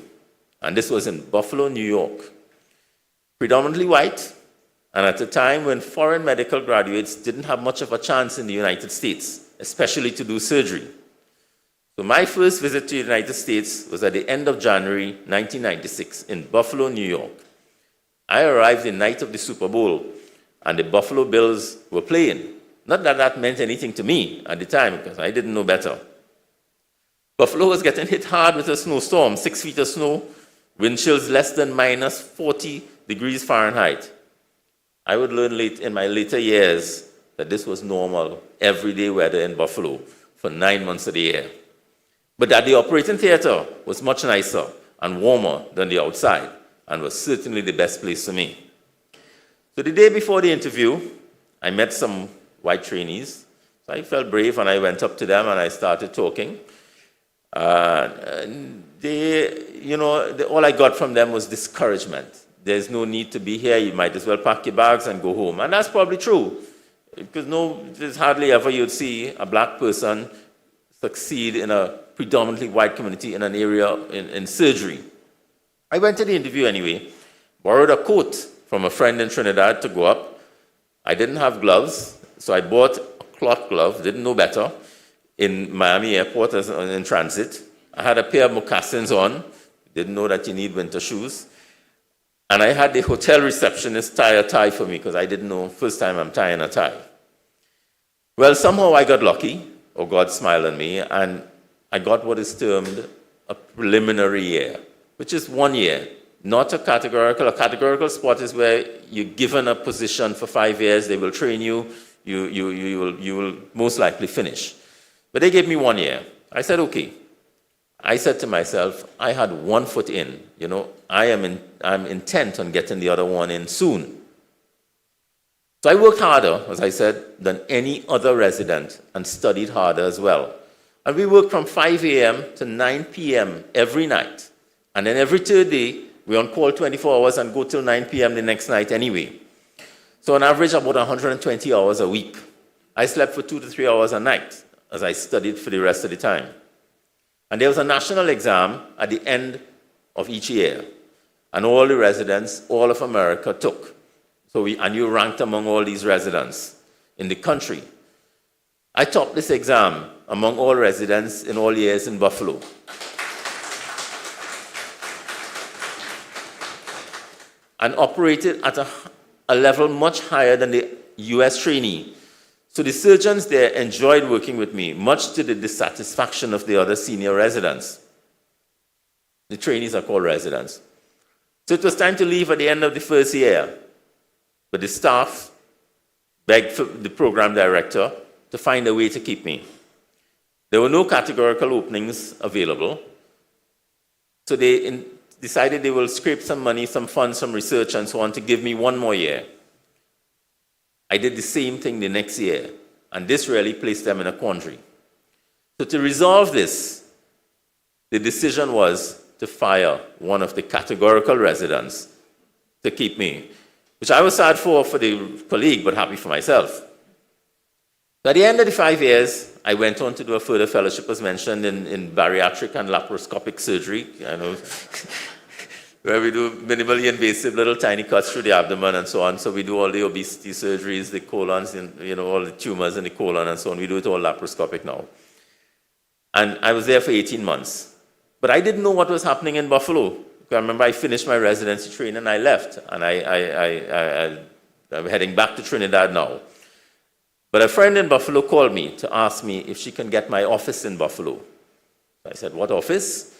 and this was in Buffalo, New York. Predominantly white, and at a time when foreign medical graduates didn't have much of a chance in the United States, especially to do surgery. So my first visit to the United States was at the end of January 1996 in Buffalo, New York. I arrived the night of the Super Bowl, and the Buffalo Bills were playing. Not that that meant anything to me at the time, because I didn't know better. Buffalo was getting hit hard with a snowstorm, 6 feet of snow, wind chills less than minus 40 degrees Fahrenheit. I would learn late in my later years that this was normal, everyday weather in Buffalo for 9 months of the year. But that the operating theater was much nicer and warmer than the outside, and was certainly the best place for me. So the day before the interview, I met some white trainees. So I felt brave, and I went up to them and I started talking. All I got from them was discouragement. There's no need to be here. You might as well pack your bags and go home. And that's probably true, because there's hardly ever you'd see a black person succeed in a predominantly white community in an area in surgery. I went to the interview anyway, borrowed a coat from a friend in Trinidad to go up. I didn't have gloves, so I bought a cloth glove, didn't know better, in Miami Airport in transit. I had a pair of moccasins on, didn't know that you need winter shoes. And I had the hotel receptionist tie a tie for me, because I didn't know, first time I'm tying a tie. Well, somehow I got lucky, or God smiled on me, and I got what is termed a preliminary year, which is 1 year, not a categorical. A categorical spot is where you're given a position for 5 years, they will train you, you will most likely finish. But they gave me 1 year. I said, okay. I said to myself, I had 1 foot in. I'm intent on getting the other one in soon. So I worked harder, as I said, than any other resident, and studied harder as well. And we worked from 5 a.m. to 9 p.m. every night. And then every third day, we're on call 24 hours and go till 9 p.m. the next night anyway. So on average, about 120 hours a week. I slept for 2 to 3 hours a night as I studied for the rest of the time. And there was a national exam at the end of each year. And all the residents, all of America took. And you ranked among all these residents in the country. I topped this exam among all residents in all years in Buffalo. And operated at a level much higher than the US trainee. So the surgeons there enjoyed working with me, much to the dissatisfaction of the other senior residents. The trainees are called residents. So it was time to leave at the end of the first year. But the staff begged for the program director to find a way to keep me. There were no categorical openings available. So they decided they will scrape some money, some funds, some research, and so on to give me 1 more year. I did the same thing the next year, and this really placed them in a quandary. So to resolve this, the decision was to fire one of the categorical residents to keep me, which I was sad for the colleague, but happy for myself. So at the end of the 5 years, I went on to do a further fellowship, as mentioned, in bariatric and laparoscopic surgery, where we do minimally invasive little tiny cuts through the abdomen and so on. So we do all the obesity surgeries, the colons, and all the tumors in the colon and so on. We do it all laparoscopic now. And I was there for 18 months. But I didn't know what was happening in Buffalo. I remember I finished my residency training and I left. And I'm heading back to Trinidad now. But a friend in Buffalo called me to ask me if she can get my office in Buffalo. I said, what office?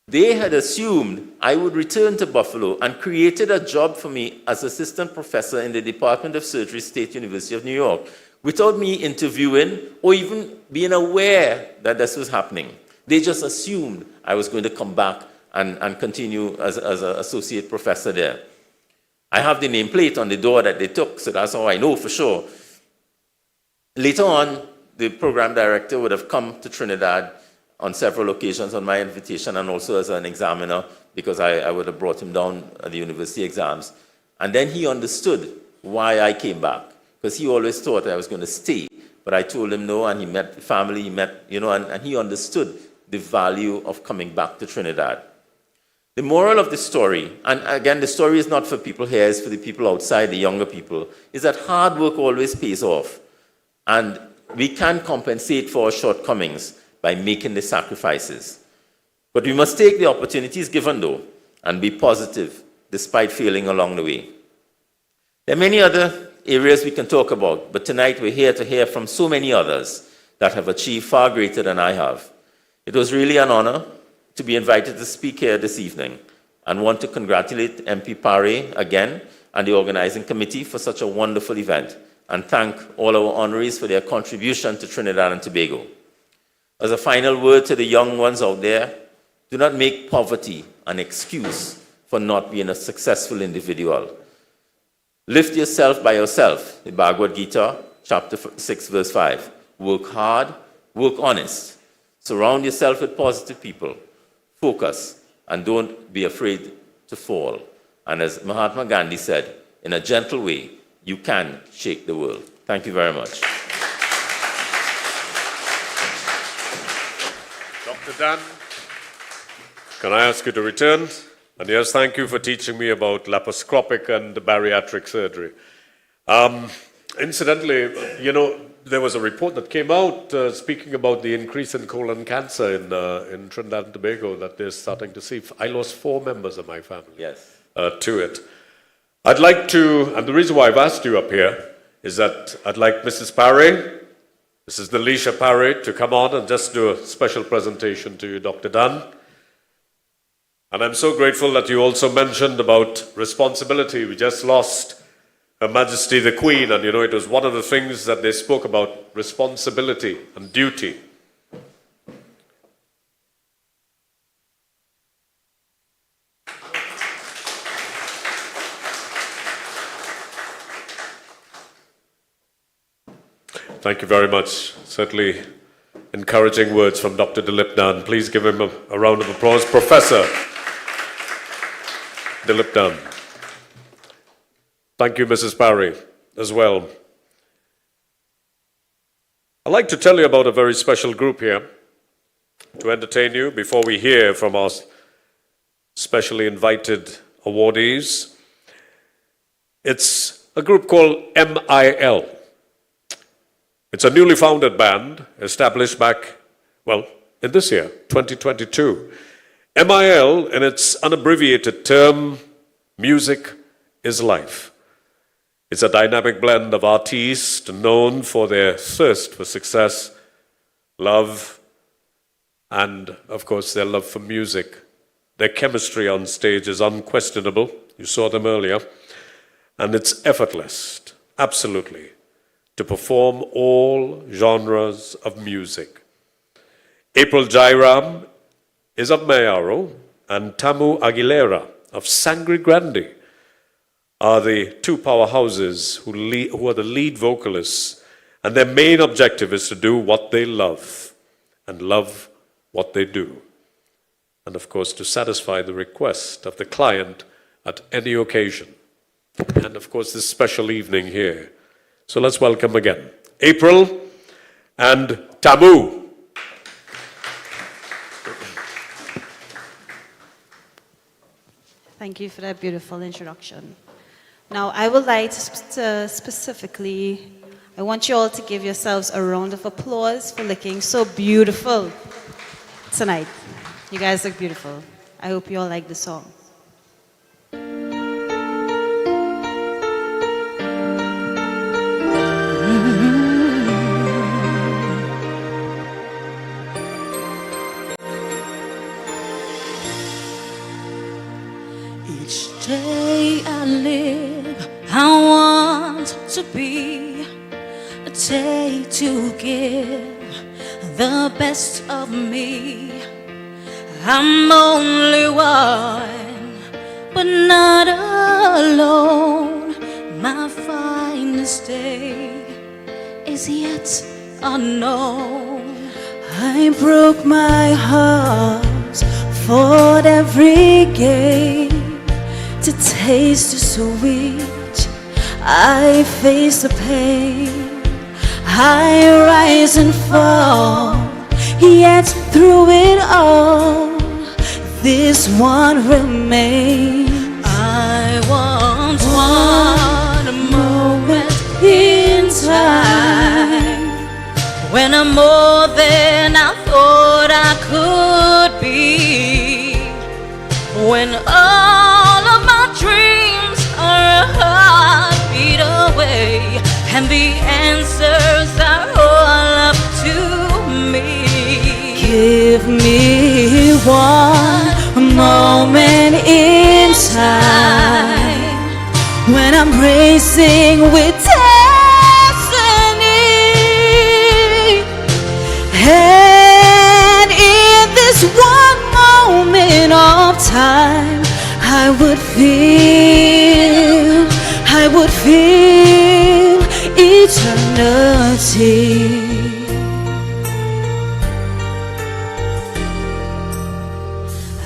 They had assumed I would return to Buffalo and created a job for me as assistant professor in the Department of Surgery, State University of New York, without me interviewing or even being aware that this was happening. They just assumed I was going to come back and continue as an associate professor there. I have the nameplate on the door that they took, so that's how I know for sure. Later on, the program director would have come to Trinidad on several occasions on my invitation, and also as an examiner, because I would have brought him down at the university exams. And then he understood why I came back, because he always thought I was going to stay. But I told him no, and he met the family, and he understood the value of coming back to Trinidad. The moral of the story, and again, the story is not for people here, it's for the people outside, the younger people, is that hard work always pays off. And we can compensate for our shortcomings by making the sacrifices. But we must take the opportunities given, though, and be positive, despite failing along the way. There are many other areas we can talk about, but tonight we're here to hear from so many others that have achieved far greater than I have. It was really an honor to be invited to speak here this evening, and want to congratulate MP Paray again and the organizing committee for such a wonderful event, and thank all our honorees for their contribution to Trinidad and Tobago. As a final word to the young ones out there, do not make poverty an excuse for not being a successful individual. Lift yourself by yourself, the Bhagavad Gita, chapter 6, verse 5. Work hard, work honest. Surround yourself with positive people. Focus, and don't be afraid to fall. And as Mahatma Gandhi said, in a gentle way, you can shake the world. Thank you very much. Dr. Dan, can I ask you to return? And yes, thank you for teaching me about laparoscopic and bariatric surgery. Incidentally, you know, there was a report that came out speaking about the increase in colon cancer in Trinidad and Tobago that they're starting to see. I lost 4 members of my family to it. I'd like to, and the reason why I've asked you up here is that I'd like Mrs. Paray, Mrs. Delisha Paray, to come on and just do a special presentation to you, Dr. Dan. And I'm so grateful that you also mentioned about responsibility. We just lost Her Majesty the Queen, and you know, it was one of the things that they spoke about, responsibility and duty. Thank you very much. Certainly encouraging words from Dr. Dilip Dan. Please give him a round of applause. Professor Dilip Dan. Thank you, Mrs. Paray, as well. I'd like to tell you about a very special group here to entertain you before we hear from our specially invited awardees. It's a group called MIL. It's a newly founded band established back, well, in this year, 2022. MIL, in its unabbreviated term, Music is Life. It's a dynamic blend of artists known for their thirst for success, love, and, of course, their love for music. Their chemistry on stage is unquestionable. You saw them earlier. And it's effortless, absolutely, to perform all genres of music. April Jairam is of Mayaro, and Tamu Aguilera of Sangre Grande are the 2 powerhouses who are the lead vocalists, and their main objective is to do what they love and love what they do. And of course, to satisfy the request of the client at any occasion. And of course, this special evening here. So let's welcome again April and Tamu. Thank you for that beautiful introduction. Now, I would like to specifically, I want you all to give yourselves a round of applause for looking so beautiful tonight. You guys look beautiful. I hope you all like the song. Each day I live, I want to be a day to give the best of me. I'm only one, but not alone. My finest day is yet unknown. I broke my heart, fought every game to taste the sweet. I face the pain, I rise and fall, yet through it all, this one remains. I want one moment in time when I'm more than I thought I could be, when all of my dreams are a heartbeat away and the answers are all up to me. Give me one moment in time when I'm racing with destiny, and in this one moment of time I would feel eternity.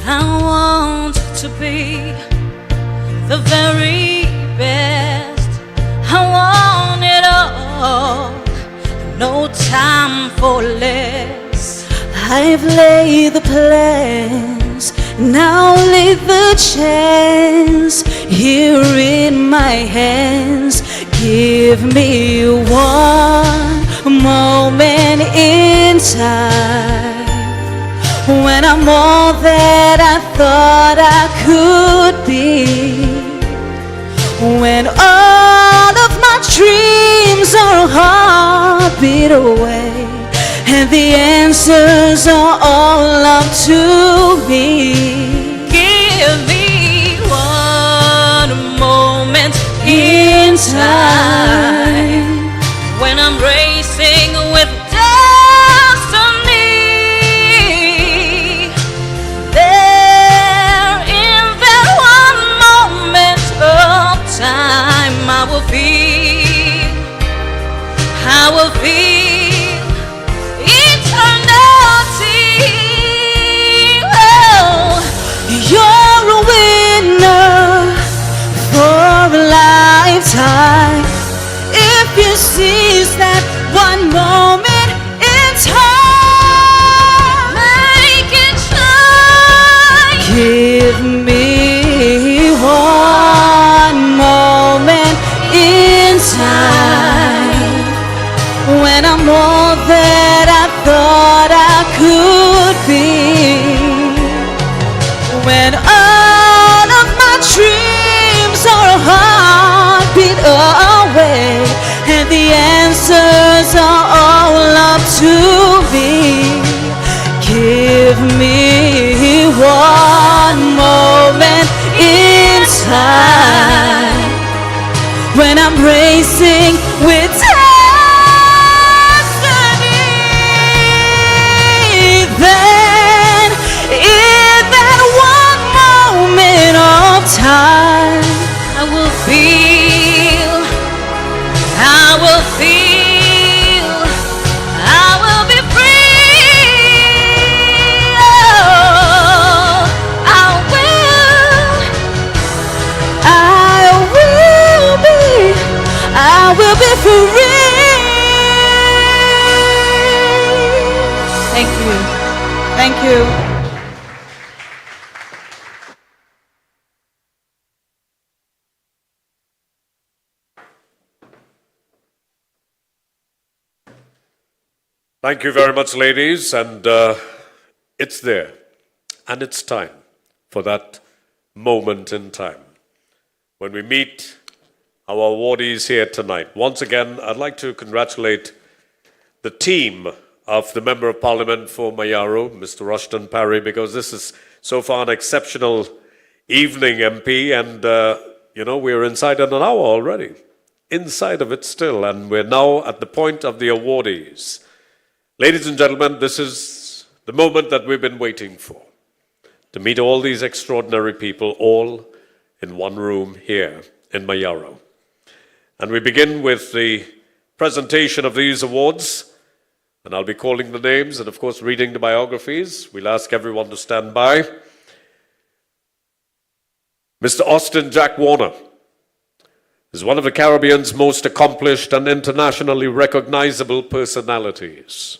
I want to be the very best. I want it all, no time for less. I've laid the plans, now lay the chance here in my hands. Give me one moment in time when I'm all that I thought I could be, when all of my dreams are a heartbeat away and the answers are all up to me. Give me one moment in time when I'm racing with I will feel eternity. Oh, you're a winner for a lifetime if you seize that one moment in time. Make it shine. Give me one moment in time when I'm all that I thought I could be, when all of my dreams are a heartbeat away and the answers are all up to me. Give me one moment in time when I'm racing with time I will feel, I will be free. Oh, I will be free. Thank you. Thank you. Thank you very much, ladies, and it's there, and it's time for that moment in time when we meet our awardees here tonight. Once again, I'd like to congratulate the team of the Member of Parliament for Mayaro, Mr. Rushton Paray, because this is so far an exceptional evening, MP, and we're inside an hour already, inside of it still, and we're now at the point of the awardees. Ladies and gentlemen, this is the moment that we've been waiting for, to meet all these extraordinary people, all in one room here in Mayaro. And we begin with the presentation of these awards, and I'll be calling the names and, of course, reading the biographies. We'll ask everyone to stand by. Mr. Austin Jack Warner is one of the Caribbean's most accomplished and internationally recognizable personalities.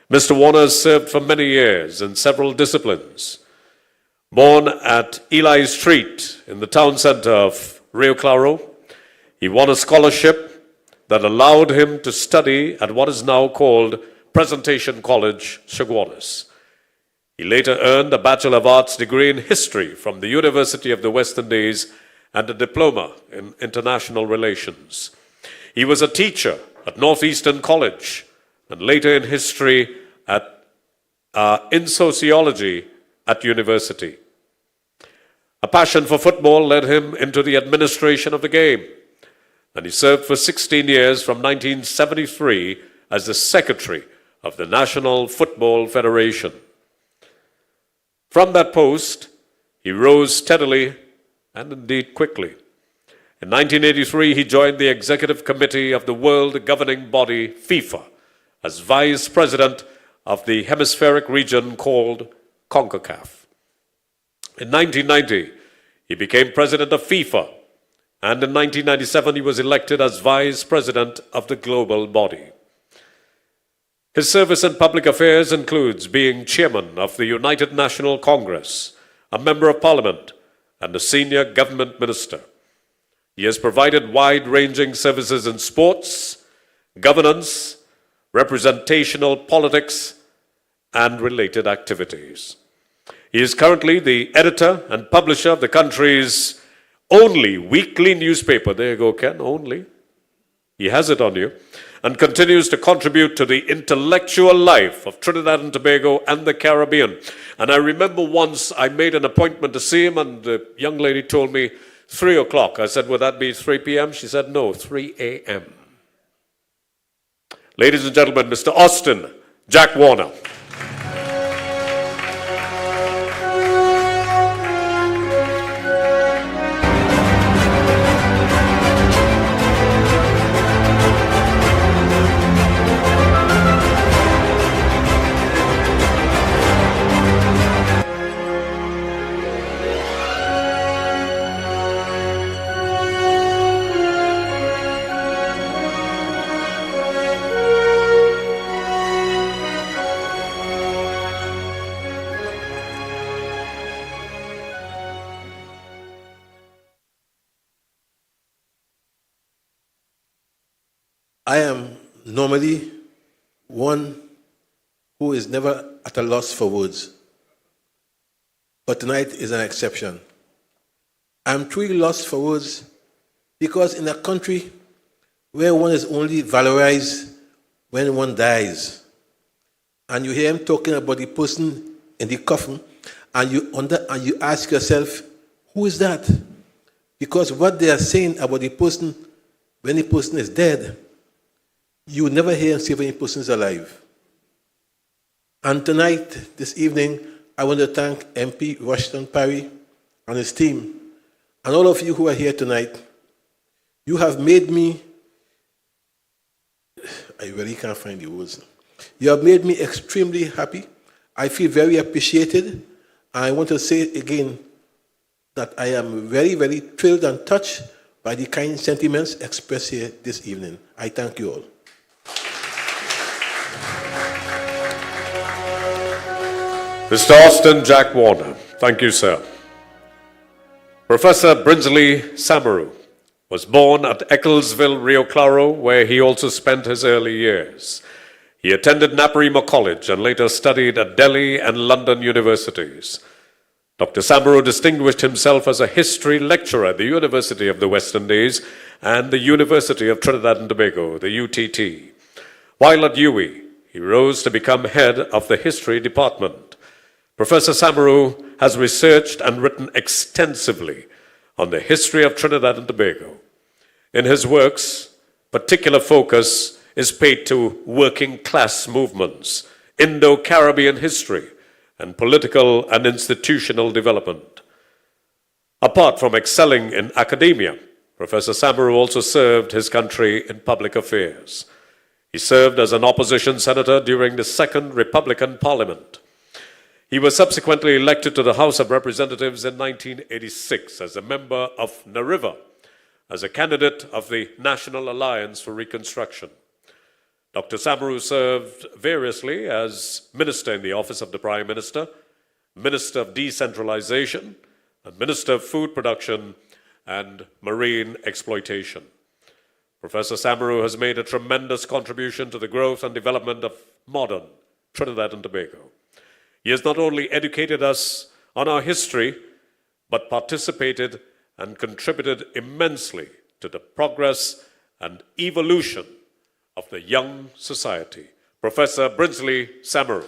Mr. Warner has served for many years in several disciplines, Born at Eli Street in the town center of Rio Claro, he won a scholarship that allowed him to study at what is now called Presentation College, Chaguanas. He later earned a Bachelor of Arts degree in history from the University of the West Indies and a diploma in international relations. He was a teacher at Northeastern College and later in history in sociology at university. A passion for football led him into the administration of the game, and he served for 16 years from 1973 as the secretary of the National Football Federation. From that post, he rose steadily and indeed quickly. In 1983, he joined the executive committee of the world governing body FIFA as vice president of the hemispheric region called CONCACAF. In 1990, he became president of FIFA, and in 1997, he was elected as vice president of the global body. His service in public affairs includes being chairman of the United National Congress, a member of parliament, and a senior government minister. He has provided wide-ranging services in sports, governance, representational politics, and related activities. He is currently the editor and publisher of the country's only weekly newspaper. There you go, Ken, only. He has it on you. And continues to contribute to the intellectual life of Trinidad and Tobago and the Caribbean. And I remember once I made an appointment to see him, and the young lady told me 3 o'clock. I said, would that be 3 p.m.? She said, no, 3 a.m. Ladies and gentlemen, Mr. Austin Jack Warner. I am normally one who is never at a loss for words, but tonight is an exception. I'm truly lost for words because in a country where one is only valorized when one dies, and you hear him talking about the person in the coffin, and you ask yourself, who is that? Because what they are saying about the person when the person is dead, you will never hear him say when the person is alive. And tonight, this evening, I want to thank MP Rushton Paray and his team, and all of you who are here tonight. You have made me, I really can't find the words. You have made me extremely happy. I feel very appreciated. I want to say again that I am very, very thrilled and touched by the kind sentiments expressed here this evening. I thank you all. Mr. Austin Jack Warner. Thank you, sir. Professor Brinsley Samaru was born at Ecclesville, Rio Claro, where he also spent his early years. He attended Naparima College and later studied at Delhi and London universities. Dr. Samaru distinguished himself as a history lecturer at the University of the West Indies and the University of Trinidad and Tobago, the UTT. While at UWI, he rose to become head of the history department. Professor Samaru has researched and written extensively on the history of Trinidad and Tobago. In his works, particular focus is paid to working class movements, Indo-Caribbean history, and political and institutional development. Apart from excelling in academia, Professor Samaru also served his country in public affairs. He served as an opposition senator during the Second Republican Parliament. He was subsequently elected to the House of Representatives in 1986 as a member of Nariva, as a candidate of the National Alliance for Reconstruction. Dr. Samaru served variously as minister in the office of the Prime Minister Minister of Decentralization, and Minister of Food Production and Marine Exploitation. Professor Samaru has made a tremendous contribution to the growth and development of modern Trinidad and Tobago. He has not only educated us on our history, but participated and contributed immensely to the progress and evolution of the young society. Professor Brinsley Samaru.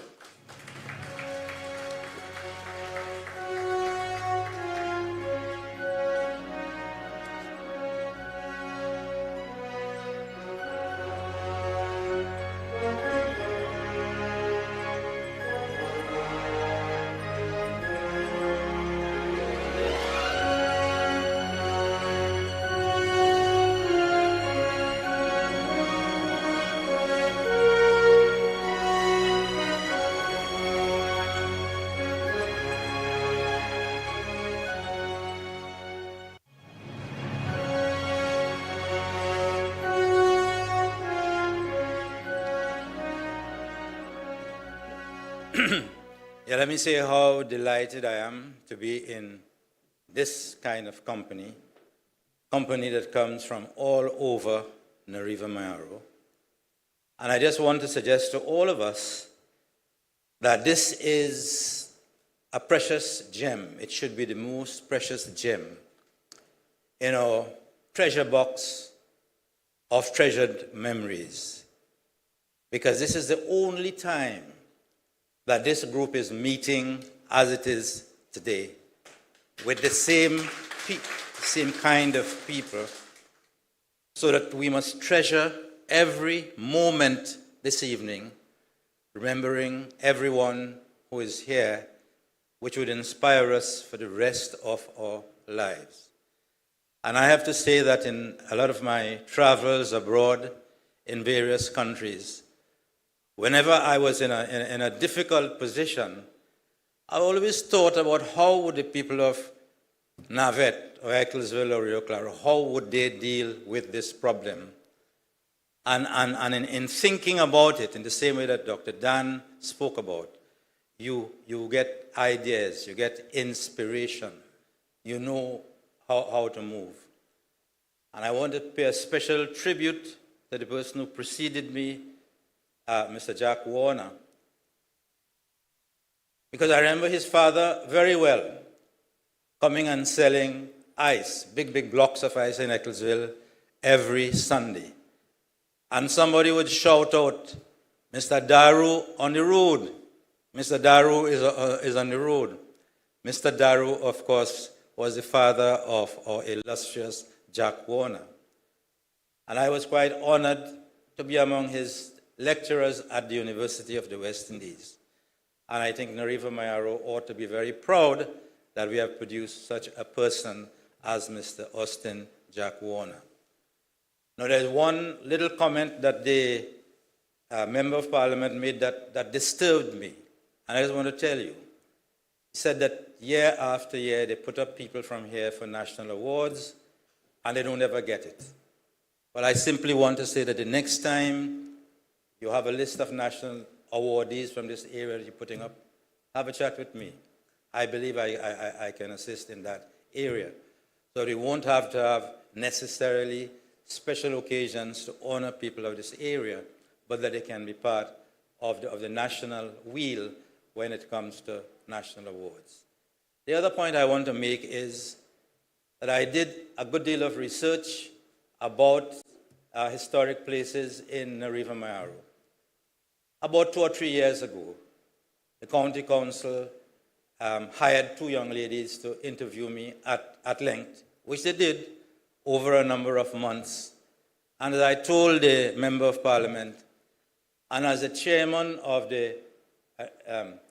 Yeah, let me say how delighted I am to be in this kind of company that comes from all over Nariva Mayaro. And I just want to suggest to all of us that this is a precious gem. It should be the most precious gem in our treasure box of treasured memories. Because this is the only time that this group is meeting as it is today, with the same kind of people, so that we must treasure every moment this evening, remembering everyone who is here, which would inspire us for the rest of our lives. And I have to say that in a lot of my travels abroad in various countries, whenever I was in a difficult position, I always thought about how would the people of Navet or Ecclesville or Rio Claro, how would they deal with this problem? And in thinking about it in the same way that Dr. Dan spoke about, you get ideas, you get inspiration, you know how to move. And I want to pay a special tribute to the person who preceded me, Mr. Jack Warner, because I remember his father very well, coming and selling ice, big blocks of ice in Ecclesville every Sunday. And somebody would shout out, "Mr. Daru on the road. Mr. Daru is on the road." Mr. Daru, of course, was the father of our illustrious Jack Warner. And I was quite honored to be among his lecturers at the University of the West Indies. And I think Nariva Mayaro ought to be very proud that we have produced such a person as Mr. Austin Jack Warner. Now, there's one little comment that the Member of Parliament made that disturbed me. And I just want to tell you. He said that year after year, they put up people from here for national awards, and they don't ever get it. Well, I simply want to say that the next time you have a list of national awardees from this area that you're putting up, have a chat with me. I believe I can assist in that area. So we won't have to have necessarily special occasions to honor people of this area, but that they can be part of the national wheel when it comes to national awards. The other point I want to make is that I did a good deal of research about historic places in Nariva Mayaro. About 2 or 3 years ago, the county council hired 2 young ladies to interview me at length, which they did over a number of months. And as I told the Member of Parliament, and as the chairman of the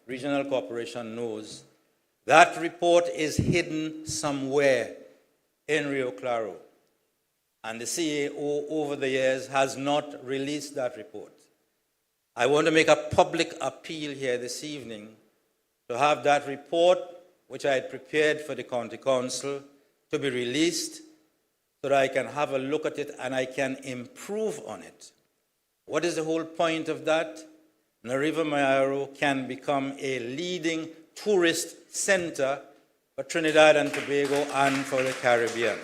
regional corporation knows, that report is hidden somewhere in Rio Claro. And the CAO over the years has not released that report. I want to make a public appeal here this evening to have that report, which I had prepared for the county council, to be released so that I can have a look at it and I can improve on it. What is the whole point of that? Nariva Mayaro can become a leading tourist center for Trinidad and Tobago and for the Caribbean.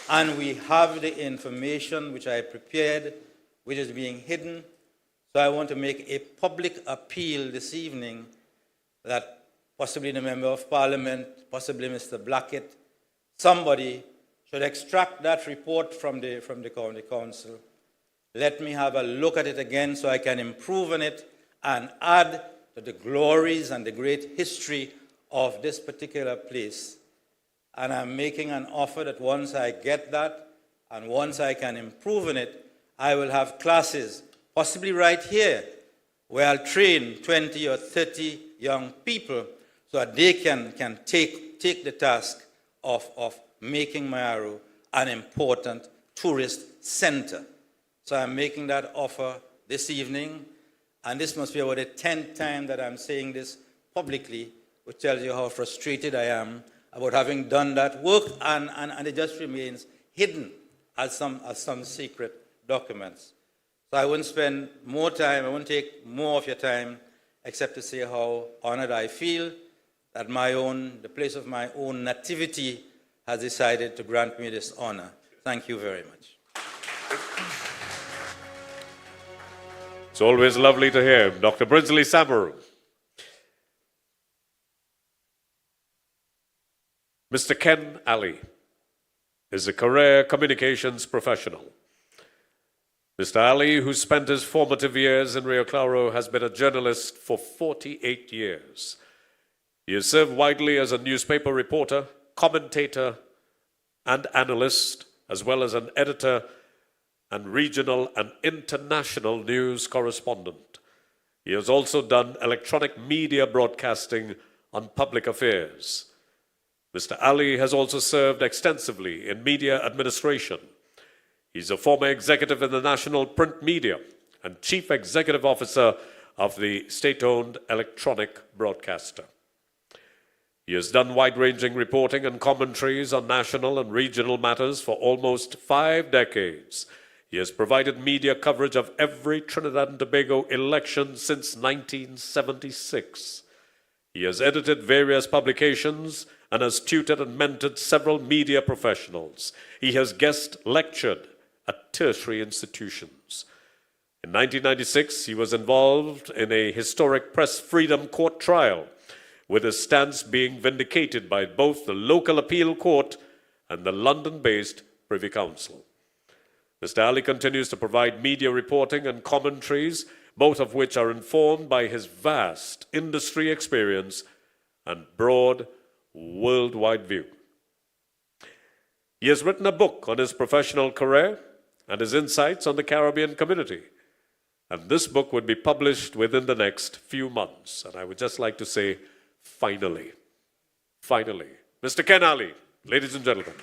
And we have the information which I prepared, which is being hidden. So I want to make a public appeal this evening that possibly the Member of Parliament, possibly Mr. Blackett, somebody should extract that report from the County Council. Let me have a look at it again so I can improve on it and add to the glories and the great history of this particular place. And I'm making an offer that once I get that and once I can improve on it, I will have classes, possibly right here, where I'll train 20 or 30 young people so that they can take the task of making Mayaro an important tourist center. So I'm making that offer this evening, and this must be about the 10th time that I'm saying this publicly, which tells you how frustrated I am about having done that work, and it just remains hidden as some secret documents. So I won't spend more time, I won't take more of your time, except to say how honored I feel that the place of my own nativity has decided to grant me this honor. Thank you very much. It's always lovely to hear Dr. Brinsley Samaru. Mr. Ken Ali is a career communications professional. Mr. Ali, who spent his formative years in Rio Claro, has been a journalist for 48 years. He has served widely as a newspaper reporter, commentator, and analyst, as well as an editor and regional and international news correspondent. He has also done electronic media broadcasting on public affairs. Mr. Ali has also served extensively in media administration. He's a former executive in the national print media and chief executive officer of the state-owned electronic broadcaster. He has done wide-ranging reporting and commentaries on national and regional matters for almost 5 decades. He has provided media coverage of every Trinidad and Tobago election since 1976. He has edited various publications and has tutored and mentored several media professionals. He has guest lectured at tertiary institutions. In 1996, he was involved in a historic press freedom court trial, with his stance being vindicated by both the local appeal court and the London-based Privy Council. Mr. Ali continues to provide media reporting and commentaries, both of which are informed by his vast industry experience and broad worldwide view. He has written a book on his professional career and his insights on the Caribbean community. And this book would be published within the next few months. And I would just like to say, finally. Finally. Mr. Ken Ali, ladies and gentlemen.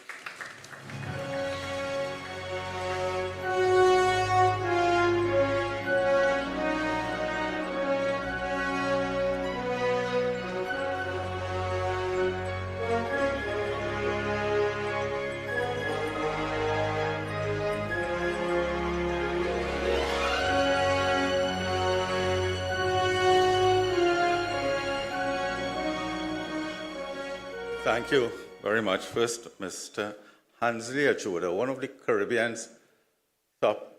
Thank you very much. First, Mr. Hansley Achoda, one of the Caribbean's top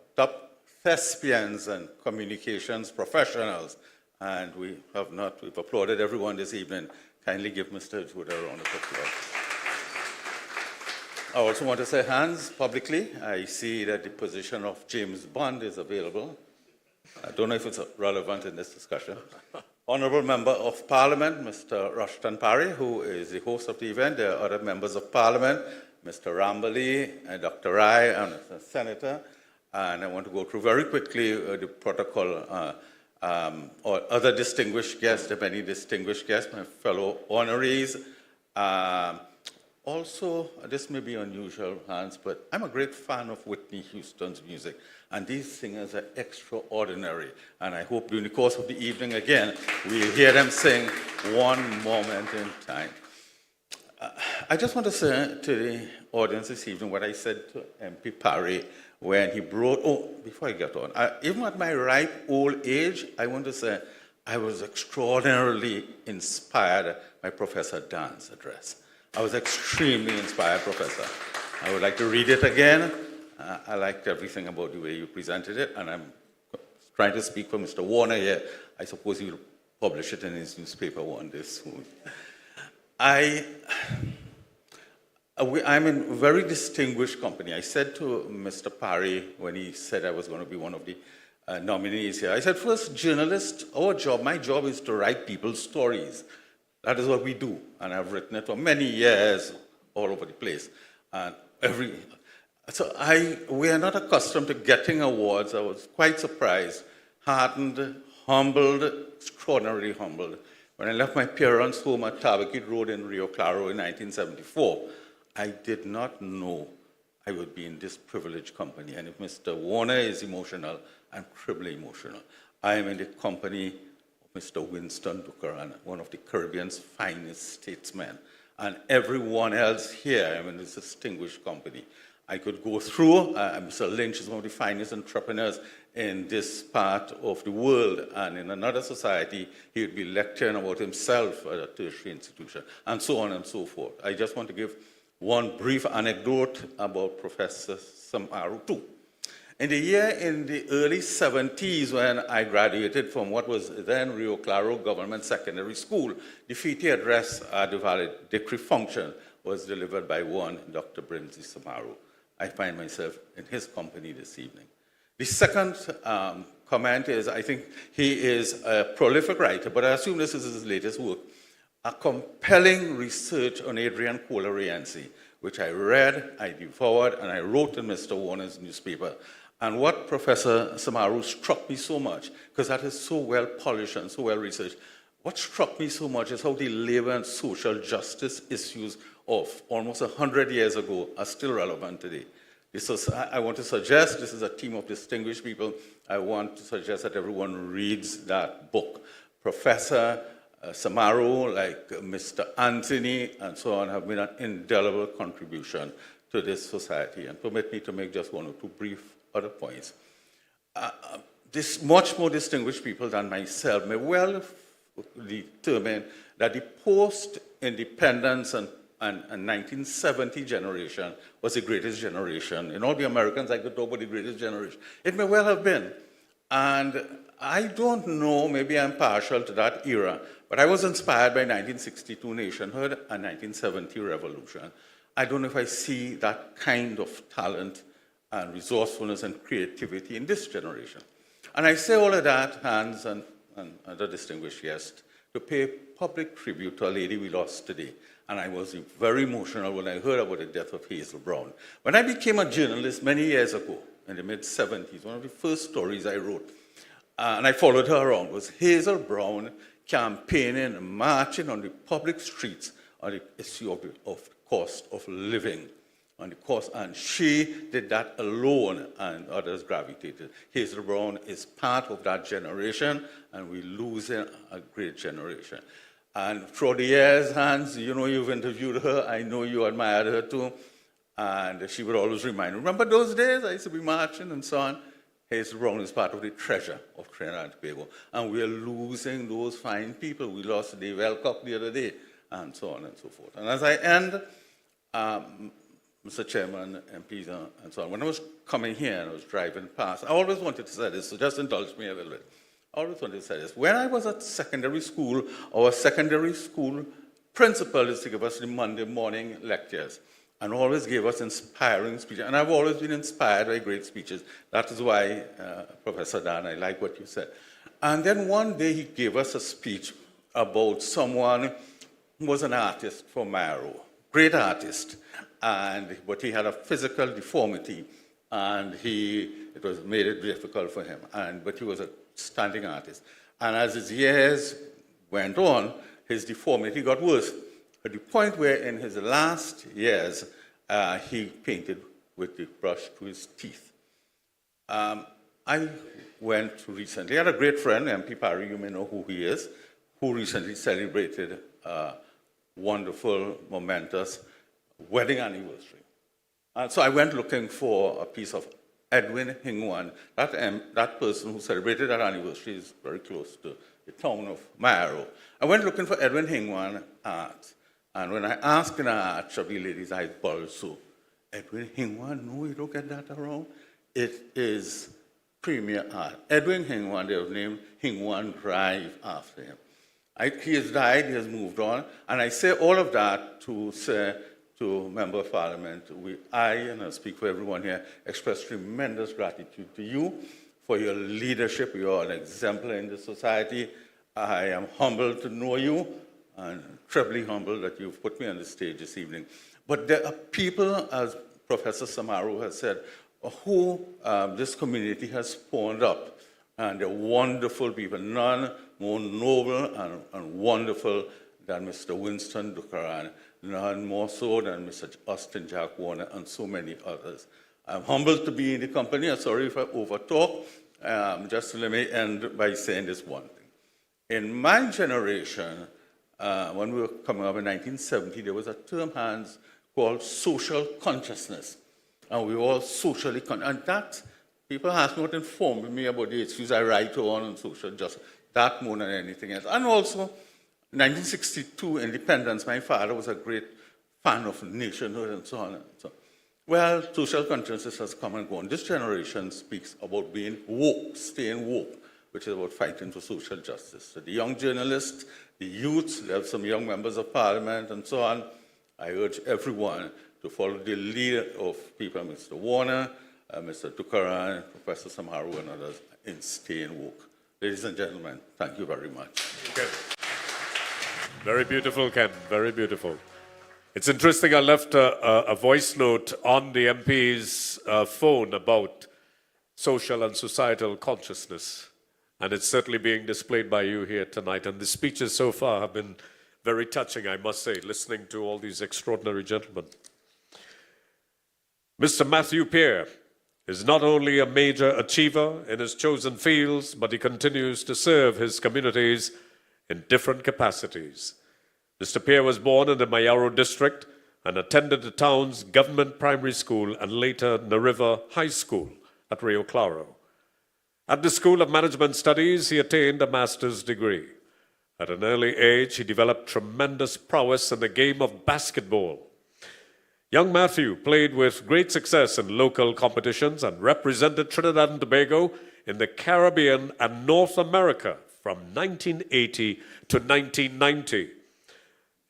thespians and communications professionals. And we've applauded everyone this evening. Kindly give Mr. Achoda a round of applause. I also want to say, Hans, publicly, I see that the position of James Bond is available. I don't know if it's relevant in this discussion. Honourable Member of Parliament, Mr. Rushton Paray, who is the host of the event. There are other members of Parliament, Mr. Ramberley, and Dr. Rai, and the Senator. And I want to go through very quickly the protocol or other distinguished guests, the many distinguished guests, my fellow honorees. Also, this may be unusual, Hans, but I'm a great fan of Whitney Houston's music. And these singers are extraordinary. And I hope during the course of the evening, again, we'll hear them sing One Moment in Time. I just want to say to the audience this evening what I said to MP Paray when he before I get on, even at my ripe old age, I want to say I was extraordinarily inspired by Professor Dan's address. I was extremely inspired, Professor. I would like to read it again. I liked everything about the way you presented it, and I'm trying to speak for Mr. Warner here. I suppose he will publish it in his newspaper one day soon. I'm in a very distinguished company. I said to Mr. Paray when he said I was going to be one of the nominees here, I said, first, journalists, my job is to write people's stories. That is what we do. And I've written it for many years all over the place. And we are not accustomed to getting awards. I was quite surprised, heartened, humbled, extraordinarily humbled. When I left my parents' home at Tabakit Road in Rio Claro in 1974, I did not know I would be in this privileged company. And if Mr. Warner is emotional, I'm triply emotional. I am in the company of Mr. Winston Dukaran, one of the Caribbean's finest statesmen. And everyone else here, I'm in this distinguished company. I could go through, Mr. Lynch is one of the finest entrepreneurs in this part of the world, and in another society, he would be lecturing about himself at a tertiary institution, and so on and so forth. I just want to give one brief anecdote about Professor Samaru too. In the early 70s, when I graduated from what was then Rio Claro Government Secondary School, the FITI address at the valedictory function was delivered by one Dr. Brimsey Samaru. I find myself in his company this evening. The second comment is, I think he is a prolific writer, but I assume this is his latest work, a compelling research on Adrian Colerenzi, which I read, I devoured, and I wrote in Mr. Warner's newspaper. And what Professor Samaru struck me so much, because that is so well polished and so well researched, what struck me so much is how the labor and social justice issues of almost 100 years ago are still relevant today. I want to suggest, this is a team of distinguished people, I want to suggest that everyone reads that book. Professor Samaru, like Mr. Anthony, and so on, have made an indelible contribution to this society. And permit me to make just one or two brief other points. This much more distinguished people than myself may well determine that the post-independence and 1970 generation was the greatest generation. In all the Americans, I could talk about the greatest generation. It may well have been. And I don't know, maybe I'm partial to that era, but I was inspired by 1962 nationhood and 1970 revolution. I don't know if I see that kind of talent and resourcefulness and creativity in this generation. And I say all of that, Hans and other distinguished guests, to pay public tribute to a lady we lost today. And I was very emotional when I heard about the death of Hazel Brown. When I became a journalist many years ago, in the mid-70s, one of the first stories I wrote, and I followed her around, was Hazel Brown campaigning and marching on the public streets on the issue of cost of living. And she did that alone, and others gravitated. Hazel Brown is part of that generation, and we're losing a great generation. And through the years, Hans, you know you've interviewed her. I know you admired her too. And she would always remind me, remember those days? I used to be marching and so on. Hazel Brown is part of the treasure of Trinidad and Tobago. And we are losing those fine people. We lost Dave Elcock the other day, and so on and so forth. And as I end, Mr. Chairman, MPs, and so on, when I was coming here and I was driving past, I always wanted to say this, so just indulge me a little bit. I always wanted to say this. When I was at secondary school, our secondary school principal used to give us the Monday morning lectures and always gave us inspiring speeches. And I've always been inspired by great speeches. That is why, Professor Dan, I like what you said. And then one day he gave us a speech about someone who was an artist from Mayaro, great artist, but he had a physical deformity, and it made it difficult for him. But he was a standing artist. And as his years went on, his deformity got worse, at the point where in his last years, he painted with the brush to his teeth. I went recently, I had a great friend, MP Paray, you may know who he is, who recently celebrated a wonderful, momentous wedding anniversary. And so I went looking for a piece of Edwin Hingwan. That person who celebrated that anniversary is very close to the town of Mayaro. I went looking for Edwin Hingwan art, and when I asked in art, Chubby lady's eyes bulged so. Edwin Hingwan, no, you don't get that around. It is premier art. Edwin Hingwan, they have named Hingwan Drive after him. He has died, he has moved on, and I say all of that to say to Member of Parliament, and I speak for everyone here, express tremendous gratitude to you for your leadership. You are an exemplar in the society. I am humbled to know you, and trebly humbled that you've put me on the stage this evening. But there are people, as Professor Samaru has said, who this community has spawned up, and they're wonderful people, none more noble and wonderful than Mr. Winston Dukaran, none more so than Mr. Austin Jack Warner, and so many others. I'm humbled to be in the company. I'm sorry if I overtalk. Just let me end by saying this one thing. In my generation, when we were coming up in 1970, there was a term, Hans, called social consciousness. And we were all socially conscious. And that, people ask me what informed me about the issues I write on social justice, that more than anything else. And also, 1962 independence, my father was a great fan of nationhood and so on and so on. Well, social consciousness has come and gone. This generation speaks about being woke, staying woke, which is about fighting for social justice. So the young journalists, the youths, there are some young members of parliament and so on. I urge everyone to follow the lead of people, Mr. Warner, Mr. Tukaran, Professor Samaru, and others, in staying woke. Ladies and gentlemen, thank you very much. Okay. Very beautiful, Ken. Very beautiful. It's interesting, I left a voice note on the MP's phone about social and societal consciousness. And it's certainly being displayed by you here tonight. And the speeches so far have been very touching, I must say, listening to all these extraordinary gentlemen. Mr. Matthew Peer is not only a major achiever in his chosen fields, but he continues to serve his communities in different capacities. Mr. Peer was born in the Mayaro district and attended the town's government primary school and later Nariva High School at Rio Claro. At the School of Management Studies, he attained a master's degree. At an early age, he developed tremendous prowess in the game of basketball. Young Matthew played with great success in local competitions and represented Trinidad and Tobago in the Caribbean and North America from 1980 to 1990.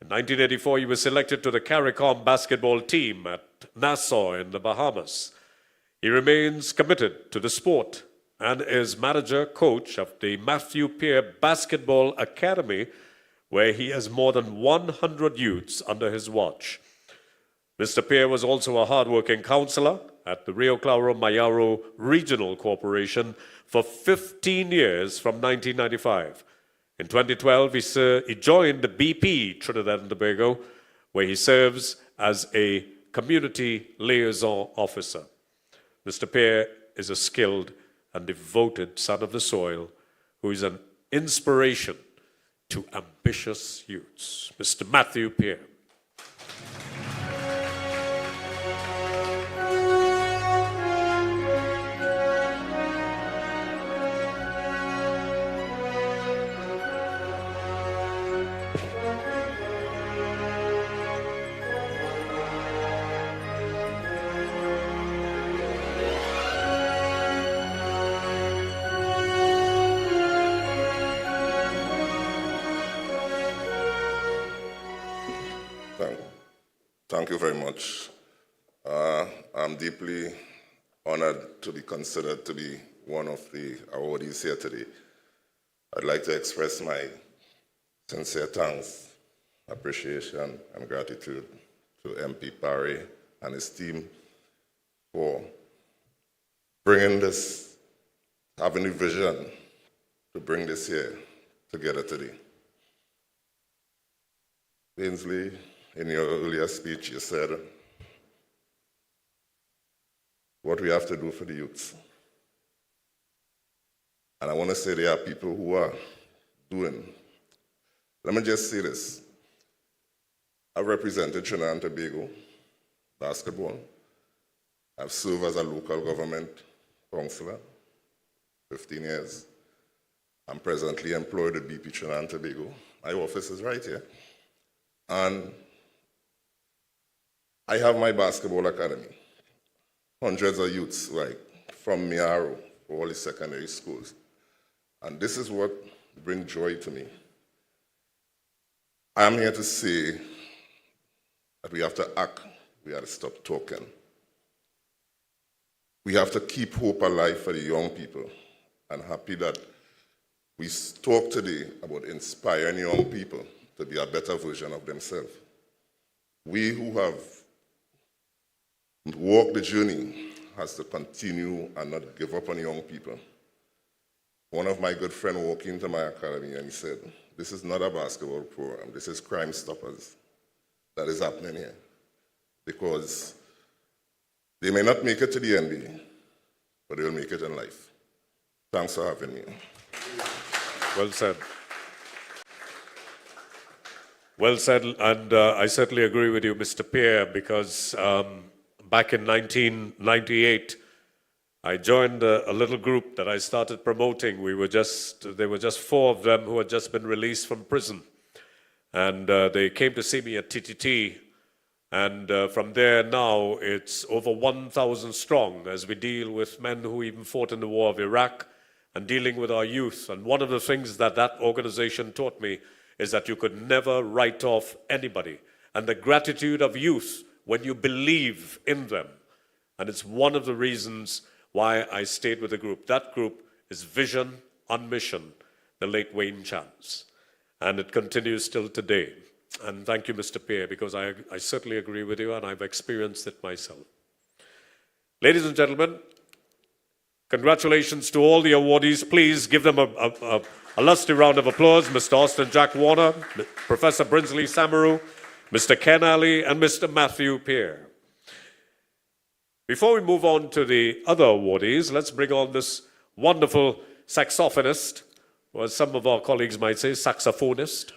In 1984, he was selected to the CARICOM basketball team at Nassau in the Bahamas. He remains committed to the sport and is manager-coach of the Matthew Peer Basketball Academy, where he has more than 100 youths under his watch. Mr. Peer was also a hard-working councillor at the Rio Claro Mayaro Regional Corporation for 15 years from 1995. In 2012, he joined the BP Trinidad and Tobago, where he serves as a community liaison officer. Mr. Peer is a skilled and devoted son of the soil who is an inspiration to ambitious youths. Mr. Matthew Peer. Thank you very much. I'm deeply honored to be considered to be one of the awardees here today. I'd like to express my sincere thanks, appreciation, and gratitude to MP Paray and his team for bringing this, having a vision to bring this here together today. Ainsley, in your earlier speech, you said what we have to do for the youths. And I want to say there are people who are doing. Let me just say this. I've represented Trinidad and Tobago basketball. I've served as a local government councillor, 15 years. I'm presently employed at BP Trinidad and Tobago. My office is right here. And I have my basketball academy. Hundreds of youths, like from Mayaro, all the secondary schools. And this is what brings joy to me. I am here to say that we have to act, we have to stop talking. We have to keep hope alive for the young people. And happy that we talk today about inspiring young people to be a better version of themselves. We who have walked the journey has to continue and not give up on young people. One of my good friends walked into my academy and he said, this is not a basketball program, this is Crime Stoppers that is happening here. Because they may not make it to the NBA, but they will make it in life. Thanks for having me. Well said. Well said, and I certainly agree with you, Mr. Pierre, because back in 1998, I joined a little group that I started promoting. There were just 4 of them who had just been released from prison. And they came to see me at TTT. And from there now, it's over 1,000 strong as we deal with men who even fought in the war of Iraq and dealing with our youth. And one of the things that that organization taught me is that you could never write off anybody. And the gratitude of youth when you believe in them. And it's one of the reasons why I stayed with the group. That group is Vision on Mission, the late Wayne Chance. And it continues still today. And thank you, Mr. Pierre, because I certainly agree with you and I've experienced it myself. Ladies and gentlemen, congratulations to all the awardees. Please give them a lusty round of applause. Mr. Austin Jack Warner, Professor Brinsley Samaru, Mr. Ken Alley, and Mr. Matthew Pierre. Before we move on to the other awardees, let's bring on this wonderful saxophonist, or as some of our colleagues might say, saxophonist,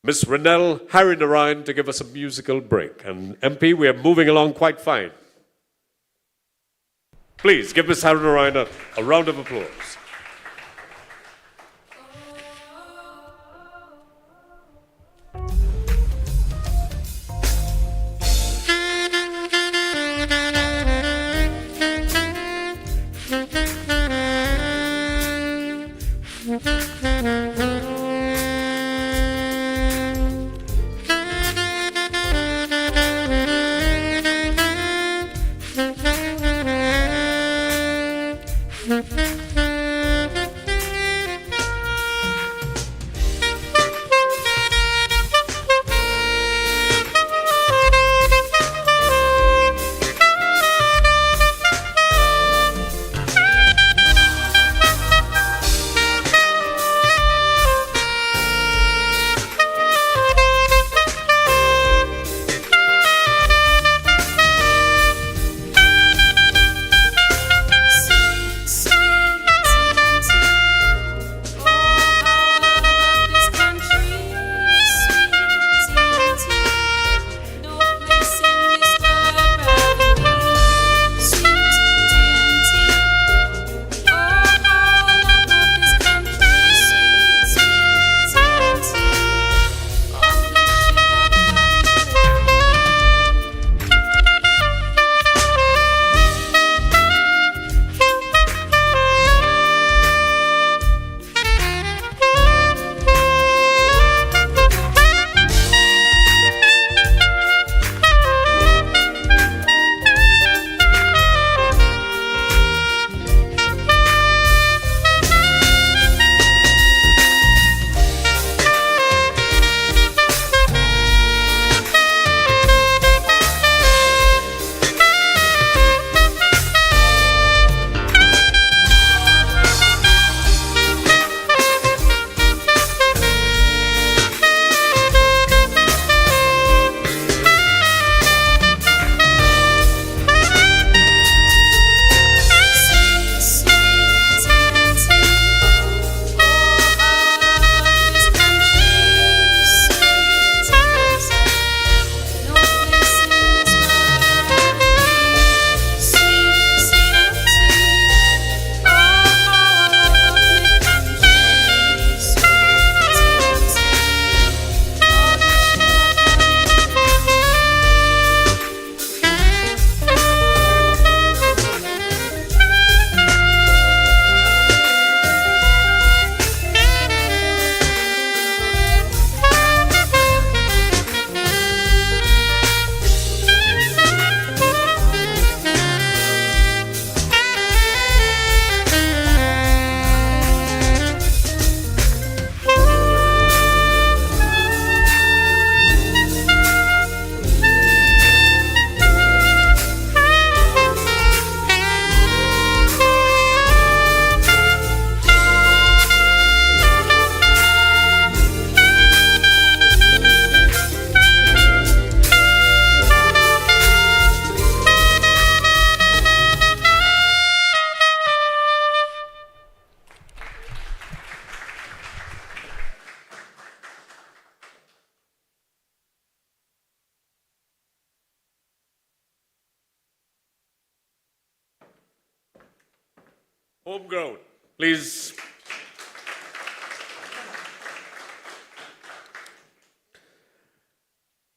Miss Renelle Harry-Narayan, to give us a musical break. And MP, we are moving along quite fine. Please give Miss Harry-Narayan a round of applause. Homegrown. Please.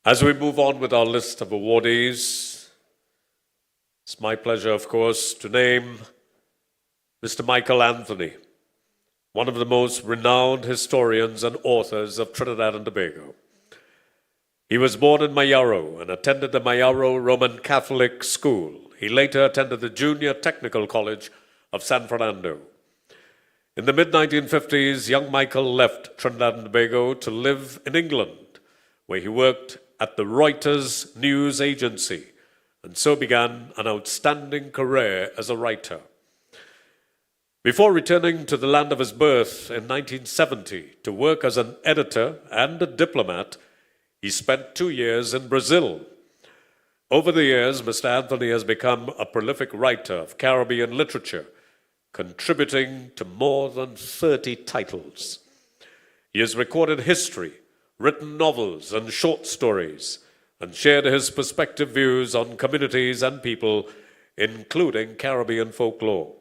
As we move on with our list of awardees, it's my pleasure, of course, to name Mr. Michael Anthony, one of the most renowned historians and authors of Trinidad and Tobago. He was born in Mayaro and attended the Mayaro Roman Catholic School. He later attended the Junior Technical College of San Fernando. In the mid-1950s, young Michael left Trinidad and Tobago to live in England, where he worked at the Reuters news agency, and so began an outstanding career as a writer. Before returning to the land of his birth in 1970 to work as an editor and a diplomat, he spent 2 years in Brazil. Over the years, Mr. Anthony has become a prolific writer of Caribbean literature, contributing to more than 30 titles. He has recorded history, written novels and short stories, and shared his perspective views on communities and people, including Caribbean folklore.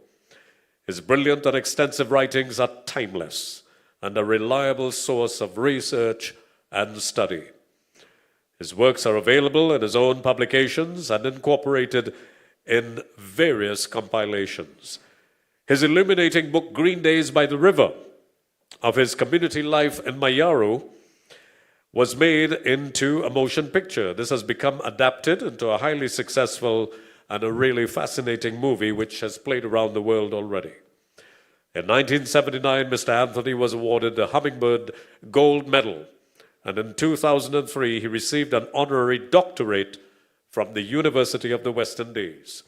His brilliant and extensive writings are timeless and a reliable source of research and study. His works are available in his own publications and incorporated in various compilations. His illuminating book, Green Days by the River, of his community life in Mayaro, was made into a motion picture. This has become adapted into a highly successful and a really fascinating movie which has played around the world already. In 1979, Mr. Anthony was awarded the Hummingbird Gold Medal, and in 2003, he received an honorary doctorate from the University of the West Indies.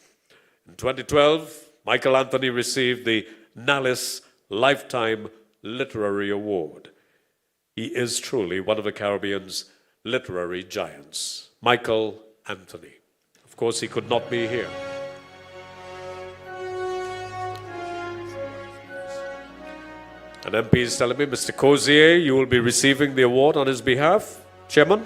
In 2012, Michael Anthony received the Nallis Lifetime Literary Award. He is truly one of the Caribbean's literary giants. Michael Anthony. Of course, he could not be here. An MP is telling me, Mr. Cozier, you will be receiving the award on his behalf. Chairman?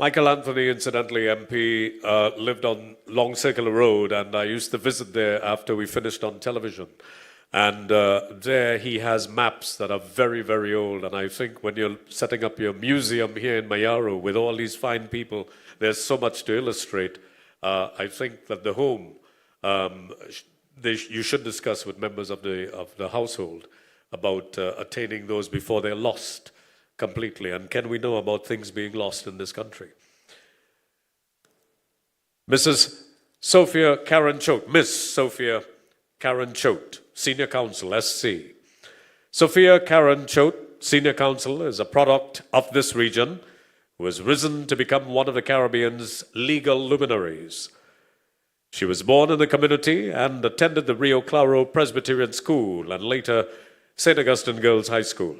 Michael Anthony, incidentally, MP, lived on Long Circular Road, and I used to visit there after we finished on television. And there he has maps that are very, very old. And I think when you're setting up your museum here in Mayaro with all these fine people, there's so much to illustrate. I think that the home, you should discuss with members of the household about attaining those before they're lost completely. And can we know about things being lost in this country? Mrs. Sophia Karen Choate, Miss Sophia Karen Choate, Senior Counsel, SC. Sophia Karen Choate, Senior Counsel, is a product of this region who has risen to become one of the Caribbean's legal luminaries. She was born in the community and attended the Rio Claro Presbyterian School and later St. Augustine Girls High School.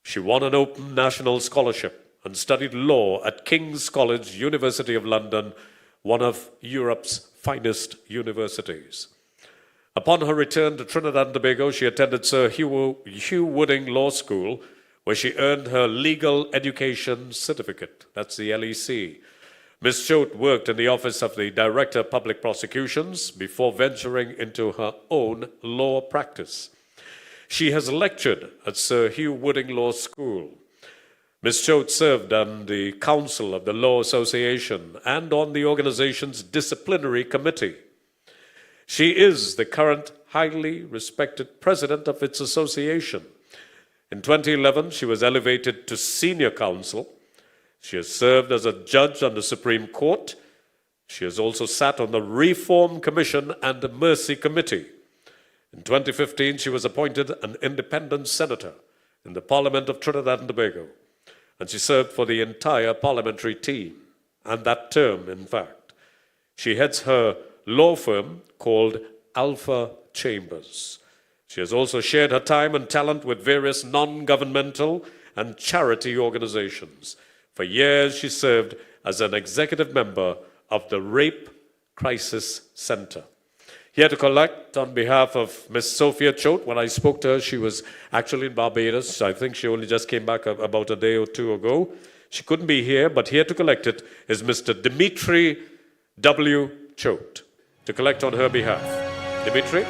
She won an open national scholarship and studied law at King's College, University of London, one of Europe's finest universities. Upon her return to Trinidad and Tobago, she attended Sir Hugh Wooding Law School, where she earned her Legal Education Certificate. That's the LEC. Ms. Choate worked in the office of the Director of Public Prosecutions before venturing into her own law practice. She has lectured at Sir Hugh Wooding Law School. Ms. Choate served on the Council of the Law Association and on the organization's disciplinary committee. She is the current highly respected president of its association. In 2011, she was elevated to senior counsel. She has served as a judge on the Supreme Court. She has also sat on the Reform Commission and the Mercy Committee. In 2015, she was appointed an independent senator in the Parliament of Trinidad and Tobago, and she served for the entire parliamentary team, and that term, in fact. She heads her law firm called Alpha Chambers. She has also shared her time and talent with various non-governmental and charity organizations. For years, she served as an executive member of the Rape Crisis Center. Here to collect on behalf of Miss Sophia Choate. When I spoke to her, she was actually in Barbados. I think she only just came back about a day or two ago. She couldn't be here, but here to collect it is Mr. Dimitri W. Choate, to collect on her behalf. Dimitri?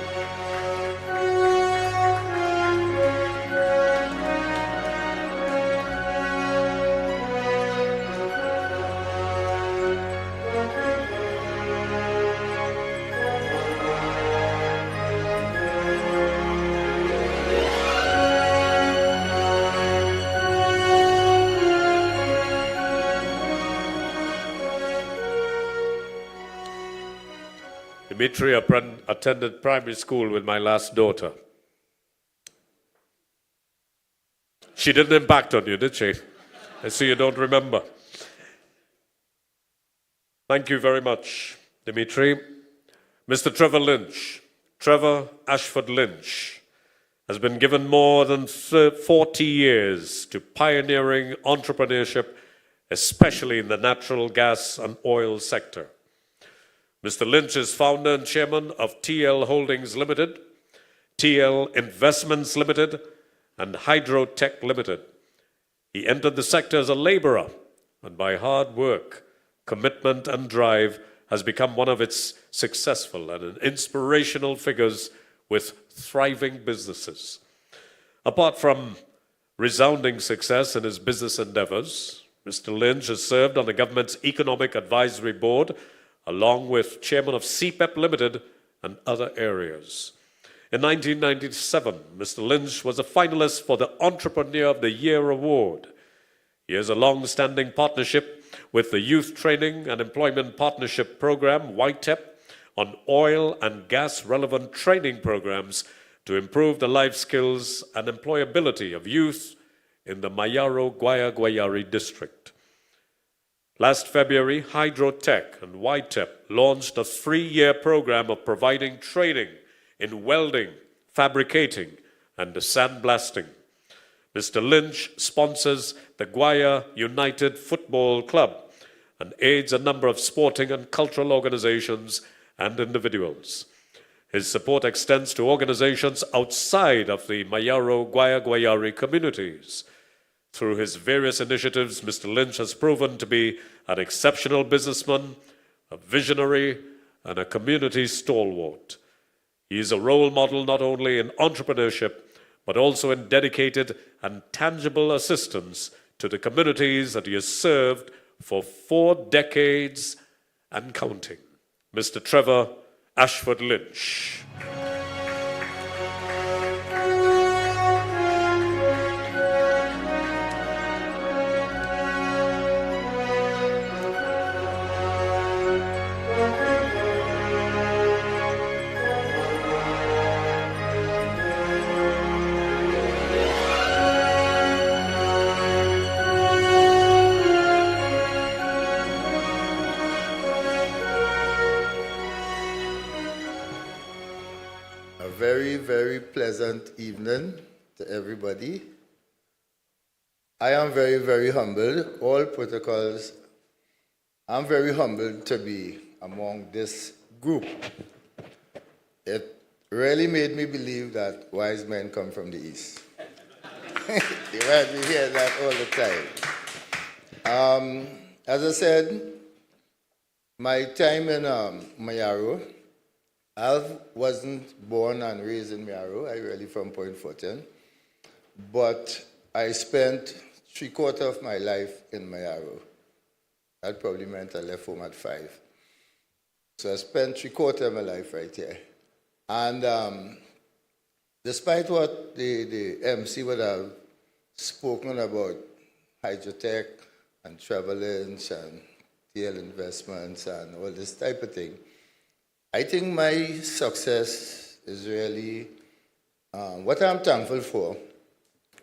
Dimitri attended primary school with my last daughter. She didn't impact on you, did she? I see you don't remember. Thank you very much, Dimitri. Mr. Trevor Lynch, Trevor Ashford Lynch, has been given more than 40 years to pioneering entrepreneurship, especially in the natural gas and oil sector. Mr. Lynch is founder and chairman of TL Holdings Limited, TL Investments Limited, and Hydrotech Limited. He entered the sector as a laborer, and by hard work, commitment, and drive, has become one of its successful and an inspirational figures with thriving businesses. Apart from resounding success in his business endeavors, Mr. Lynch has served on the government's Economic Advisory Board, along with chairman of CPEP Limited and other areas. In 1997, Mr. Lynch was a finalist for the Entrepreneur of the Year Award. He has a long-standing partnership with the Youth Training and Employment Partnership Program, YTEP, on oil and gas-relevant training programs to improve the life skills and employability of youth in the Mayaro Guayari district. Last February, Hydrotech and YTEP launched a 3-year program of providing training in welding, fabricating, and sandblasting. Mr. Lynch sponsors the Guaya United Football Club and aids a number of sporting and cultural organizations and individuals. His support extends to organizations outside of the Mayaro Guayari communities. Through his various initiatives, Mr. Lynch has proven to be an exceptional businessman, a visionary, and a community stalwart. He is a role model not only in entrepreneurship, but also in dedicated and tangible assistance to the communities that he has served for 4 decades and counting. Mr. Trevor Ashford Lynch. Very pleasant evening to everybody. I am very humbled. All protocols, I'm very humbled to be among this group. It really made me believe that wise men come from the east. You might be hearing that all the time. As I said, my time in Mayaro, I wasn't born and raised in Mayaro. I really from Point Fortin. But I spent 3/4 of my life in Mayaro. That probably meant I left home at 5. So I spent 3/4 of my life right here. And despite what the MC would have spoken about Hydrotech and Trevor Lynch and TL Investments and all this type of thing, I think my success is really, what I'm thankful for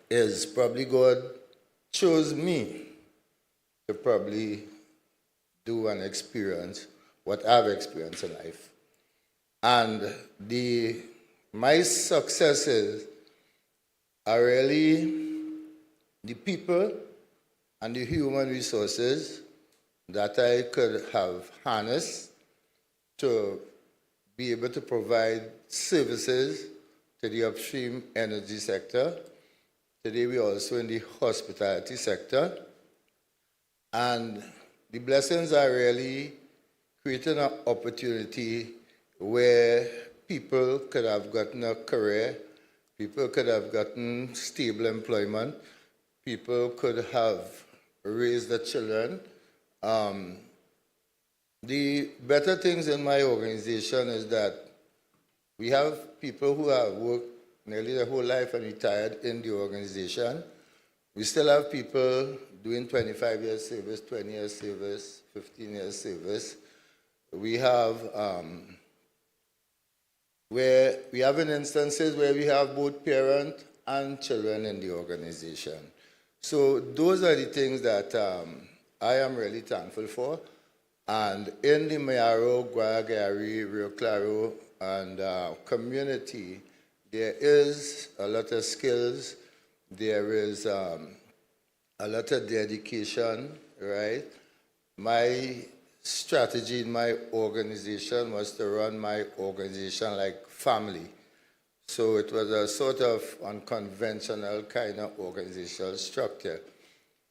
is probably God chose me to probably do and experience what I've experienced in life. And the my successes are really the people and the human resources that I could have harnessed to be able to provide services to the upstream energy sector. Today we're also in the hospitality sector. And the blessings are really creating an opportunity where people could have gotten a career, people could have gotten stable employment, people could have raised their children. The better things in my organization is that we have people who have worked nearly their whole life and retired in the organization. We still have people doing 25 years service, 20 years service, 15 years service. We have instances where we have both parent and children in the organization. So those are the things that I am really thankful for. And in the Mayaro, Guayagari, Rio Claro, and community, there is a lot of skills, there is a lot of dedication, right? My strategy in my organization was to run my organization like family. So it was a sort of unconventional kind of organizational structure.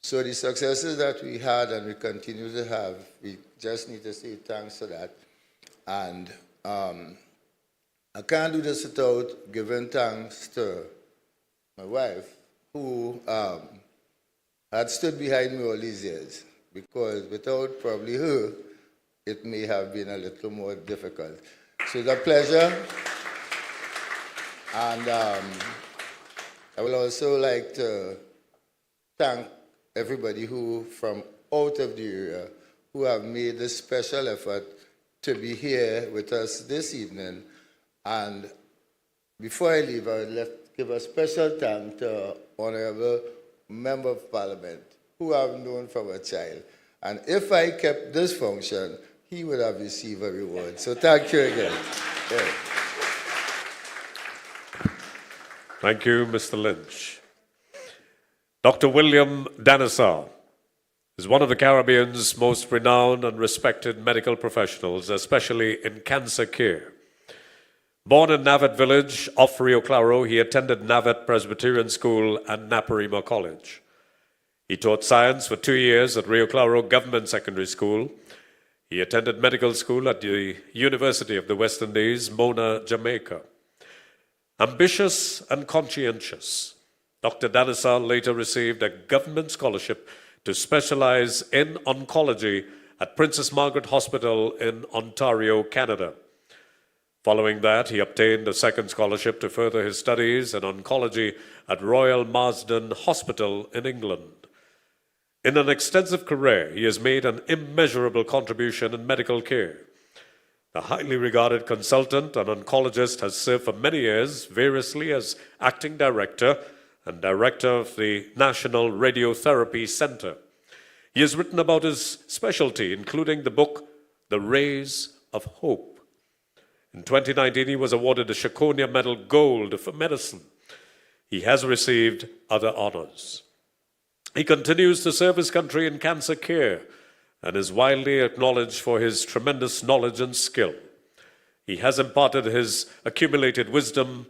So the successes that we had and we continue to have, we just need to say thanks for that. And I can't do this without giving thanks to my wife, who had stood behind me all these years, because without probably her, it may have been a little more difficult. So it's a pleasure. And I would also like to thank everybody who, from out of the area, who have made this special effort to be here with us this evening. And before I leave, I would give a special thanks to Honorable Member of Parliament, who I've known from a child. And if I kept this function, he would have received a reward. So thank you again. Yeah. Thank you, Mr. Lynch. Dr. William Danasar is one of the Caribbean's most renowned and respected medical professionals, especially in cancer care. Born in Navat village off Rio Claro, he attended Navat Presbyterian School and Naparima College. He taught science for 2 years at Rio Claro Government Secondary School. He attended medical school at the University of the West Indies, Mona, Jamaica. Ambitious and conscientious, Dr. Danasar later received a government scholarship to specialize in oncology at Princess Margaret Hospital in Ontario, Canada. Following that, he obtained a second scholarship to further his studies in oncology at Royal Marsden Hospital in England. In an extensive career, he has made an immeasurable contribution in medical care. The highly regarded consultant and oncologist has served for many years, variously as acting director and director of the National Radiotherapy Center. He has written about his specialty, including the book, The Rays of Hope. In 2019, he was awarded the Shakonia Medal Gold for medicine. He has received other honors. He continues to serve his country in cancer care and is widely acknowledged for his tremendous knowledge and skill. He has imparted his accumulated wisdom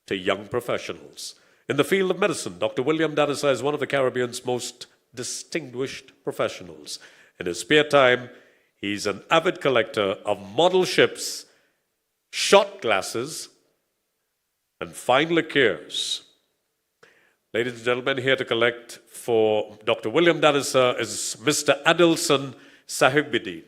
to young professionals. In the field of medicine, Dr. William Danasar is one of the Caribbean's most distinguished professionals. In his spare time, he's an avid collector of model ships, shot glasses, and fine liqueurs. Ladies and gentlemen, here to collect for Dr. William Danasar is Mr. Adilson Sahibidin.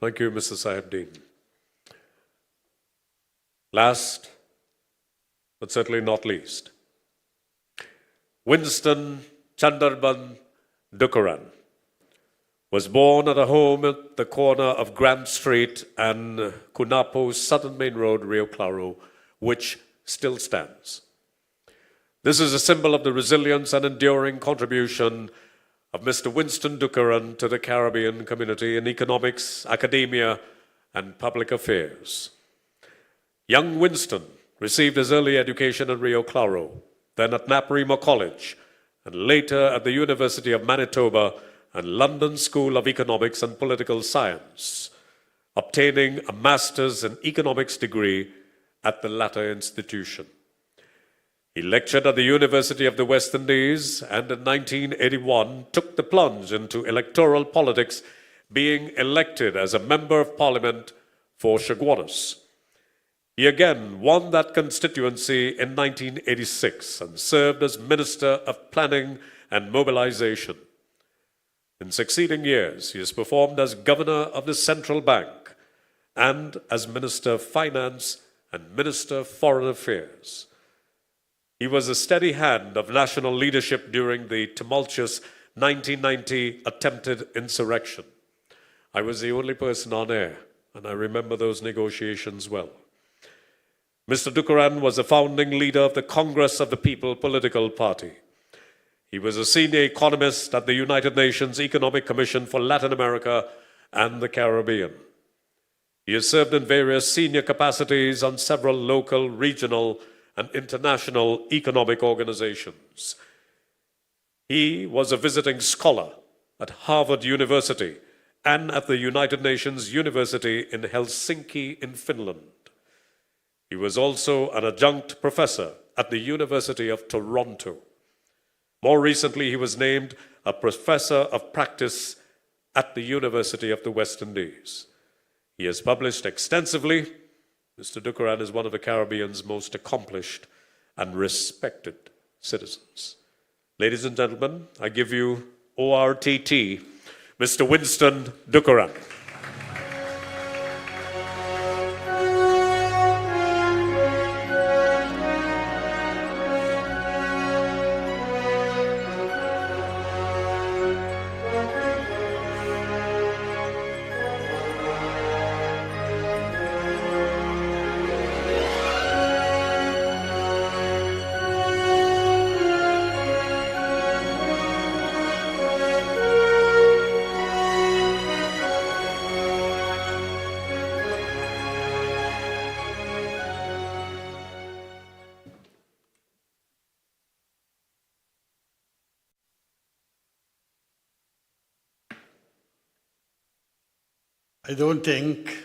Thank you, Mr. Sahebdeen. Last, but certainly not least, Winston Chandarban Dukaran was born at a home at the corner of Grant Street and Kunapo's Southern Main Road, Rio Claro, which still stands. This is a symbol of the resilience and enduring contribution of Mr. Winston Dukaran to the Caribbean community in economics, academia, and public affairs. Young Winston received his early education at Rio Claro, then at Naparima College, and later at the University of Manitoba and London School of Economics and Political Science, obtaining a master's in economics degree at the latter institution. He lectured at the University of the West Indies and in 1981 took the plunge into electoral politics, being elected as a Member of Parliament for Chaguanas. He again won that constituency in 1986 and served as Minister of Planning and Mobilization. In succeeding years, he has performed as Governor of the Central Bank and as Minister of Finance and Minister of Foreign Affairs. He was a steady hand of national leadership during the tumultuous 1990 attempted insurrection. I was the only person on air, and I remember those negotiations well. Mr. Dukaran was a founding leader of the Congress of the People political party. He was a senior economist at the United Nations Economic Commission for Latin America and the Caribbean. He has served in various senior capacities on several local, regional, and international economic organizations. He was a visiting scholar at Harvard University and at the United Nations University in Helsinki in Finland. He was also an adjunct professor at the University of Toronto. More recently, he was named a professor of practice at the University of the West Indies. He has published extensively. Mr. Dukaran is one of the Caribbean's most accomplished and respected citizens. Ladies and gentlemen, I give you ORTT, Mr. Winston Dukaran. I don't think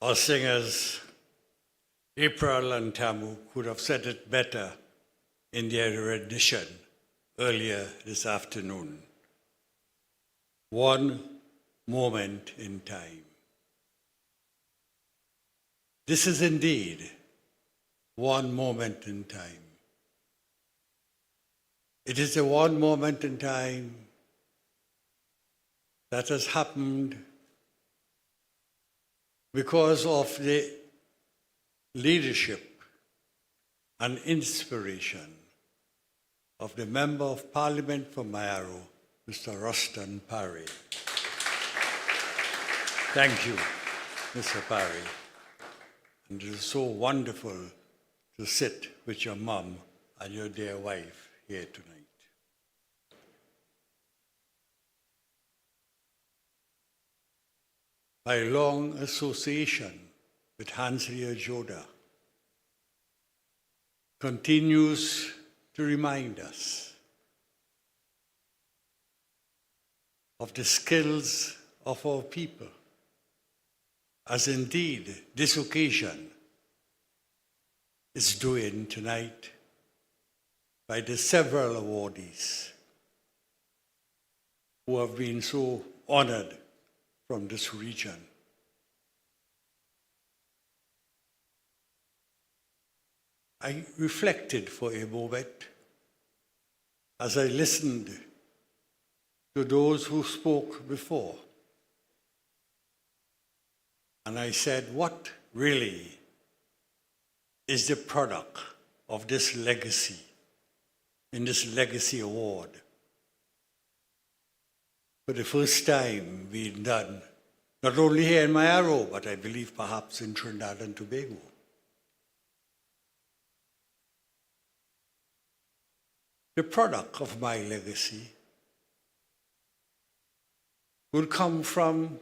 our singers, April and Tamu, could have said it better in their rendition earlier this afternoon. One moment in time. This is indeed one moment in time. It is a one moment in time that has happened because of the leadership and inspiration of the Member of Parliament for Mayaro, Mr. Rushton Paray. Thank you, Mr. Paray. And it is so wonderful to sit with your mom and your dear wife here tonight. My long association with Hanslia Joda continues to remind us of the skills of our people, as indeed this occasion is doing tonight by the several awardees who have been so honored from this region. I reflected for a moment as I listened to those who spoke before And I said, what really is the product of this legacy, in this legacy award? For the first time being done, not only here in Mayaro, but I believe perhaps in Trinidad and Tobago. The product of my legacy will come from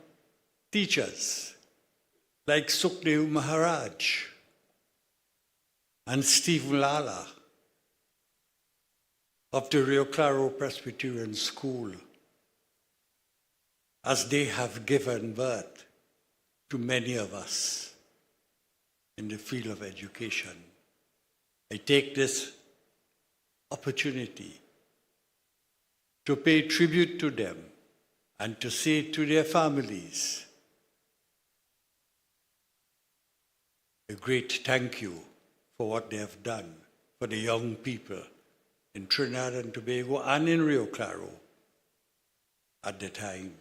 teachers like Sukhdev Maharaj and Stephen Lala of the Rio Claro Presbyterian School, as they have given birth to many of us in the field of education. I take this opportunity to pay tribute to them and to say to their families a great thank you for what they have done for the young people in Trinidad and Tobago and in Rio Claro at the time.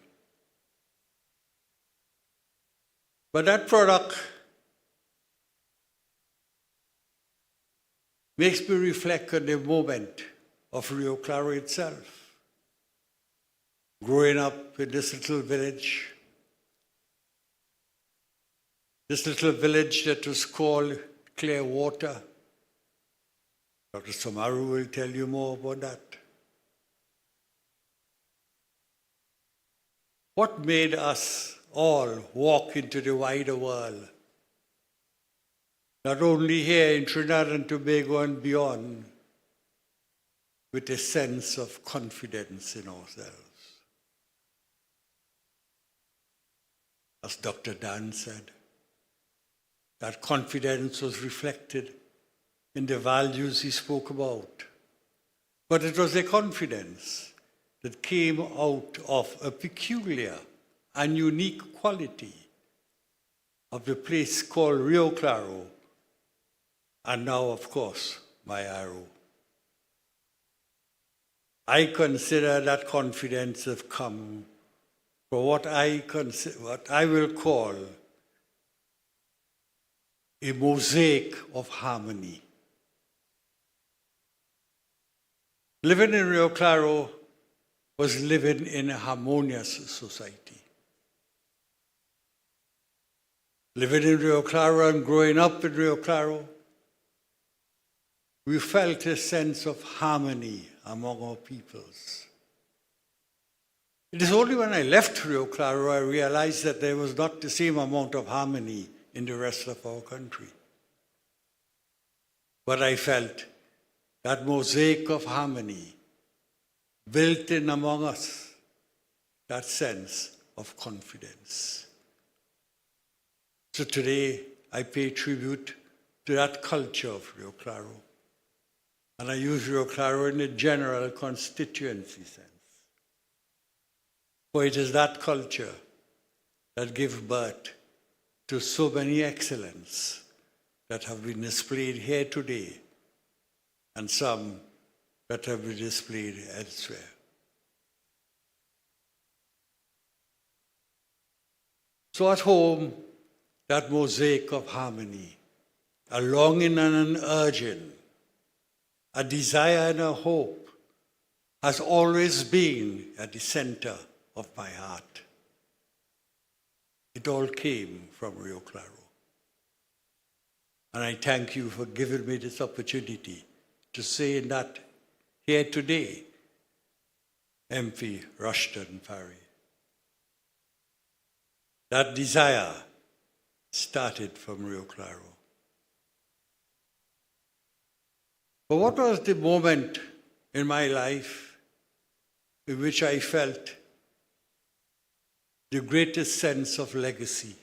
But that product makes me reflect on the moment of Rio Claro itself. Growing up in this little village that was called Clearwater. Dr. Samaru will tell you more about that. What made us all walk into the wider world? Not only here in Trinidad and Tobago and beyond, with a sense of confidence in ourselves. As Dr. Dan said, that confidence was reflected in the values he spoke about. But it was a confidence that came out of a peculiar and unique quality of the place called Rio Claro, and now, of course, Mayaro. I consider that confidence have come for what I will call a mosaic of harmony. Living in Rio Claro was living in a harmonious society. Living in Rio Claro and growing up in Rio Claro, we felt a sense of harmony among our peoples. It is only when I left Rio Claro I realized that there was not the same amount of harmony in the rest of our country. But I felt that mosaic of harmony built in among us that sense of confidence. So today I pay tribute to that culture of Rio Claro. And I use Rio Claro in a general constituency sense. For it is that culture that gives birth to so many excellence that have been displayed here today, and some that have been displayed elsewhere. So at home, that mosaic of harmony, a longing and an urging, a desire and a hope has always been at the center of my heart. It all came from Rio Claro. And I thank you for giving me this opportunity to say that here today, MP Rushton Paray. That desire started from Rio Claro. But what was the moment in my life in which I felt the greatest sense of legacy?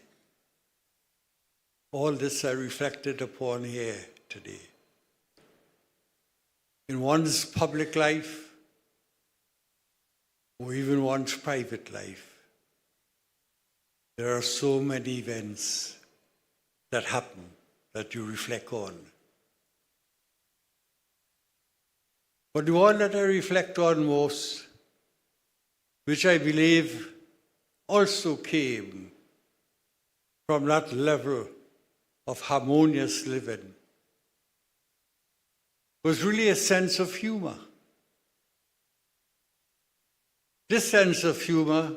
All this I reflected upon here today. In one's public life, or even one's private life, there are so many events that happen that you reflect on. But the one that I reflect on most, which I believe also came from that level of harmonious living was really a sense of humor. This sense of humor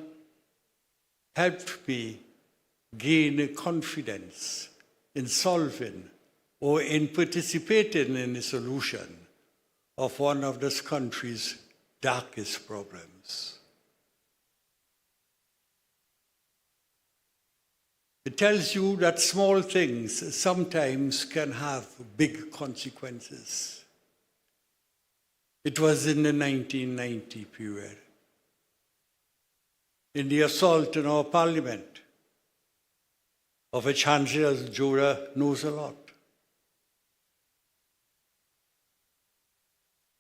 helped me gain confidence in solving or in participating in the solution of one of this country's darkest problems. It tells you that small things sometimes can have big consequences. It was in the 1990 period, in the assault on our parliament, of which Angela Joda knows a lot.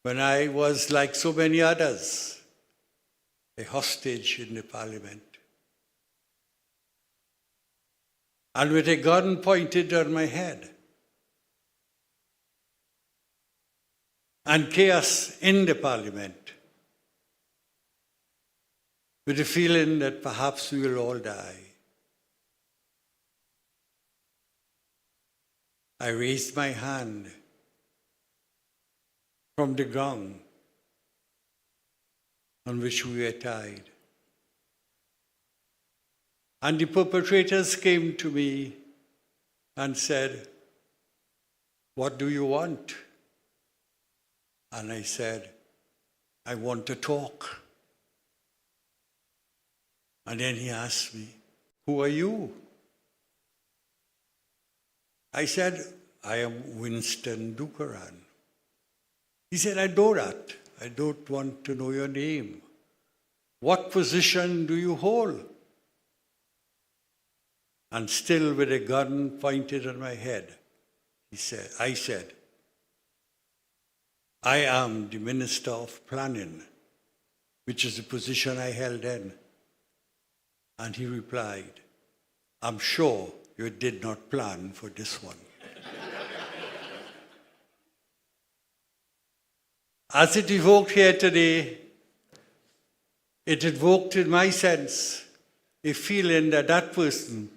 When I was, like so many others, a hostage in the parliament, and with a gun pointed on my head, and chaos in the parliament, with the feeling that perhaps we will all die. I raised my hand from the ground on which we were tied. And the perpetrators came to me and said, "What do you want?" And I said, "I want to talk." And then he asked me, "Who are you?" I said, "I am Winston Dukaran." He said, "I know that. I don't want to know your name. What position do you hold?" And still with a gun pointed on my head, I said, "I am the Minister of Planning," which is the position I held then. And he replied, "I'm sure you did not plan for this one." As it evoked here today, it evoked in my sense a feeling that that person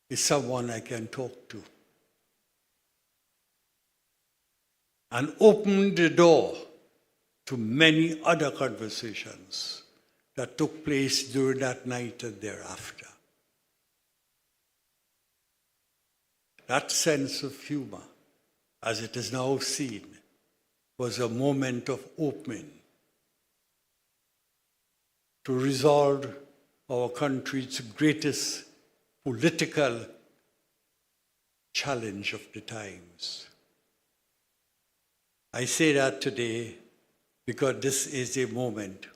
is someone I can talk to, and opened the door to many other conversations that took place during that night and thereafter. That sense of humor, as it is now seen, was a moment of opening to resolve our country's greatest political challenge of the times. I say that today because this is a moment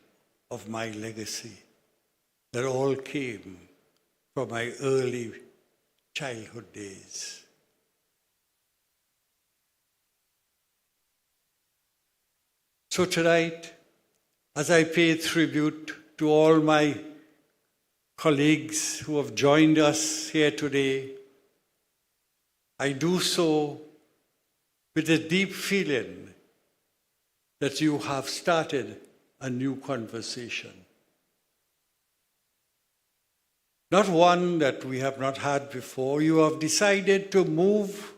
of my legacy that all came from my early childhood days. So tonight, as I pay tribute to all my colleagues who have joined us here today, I do so with a deep feeling that you have started a new conversation. Not one that we have not had before. You have decided to move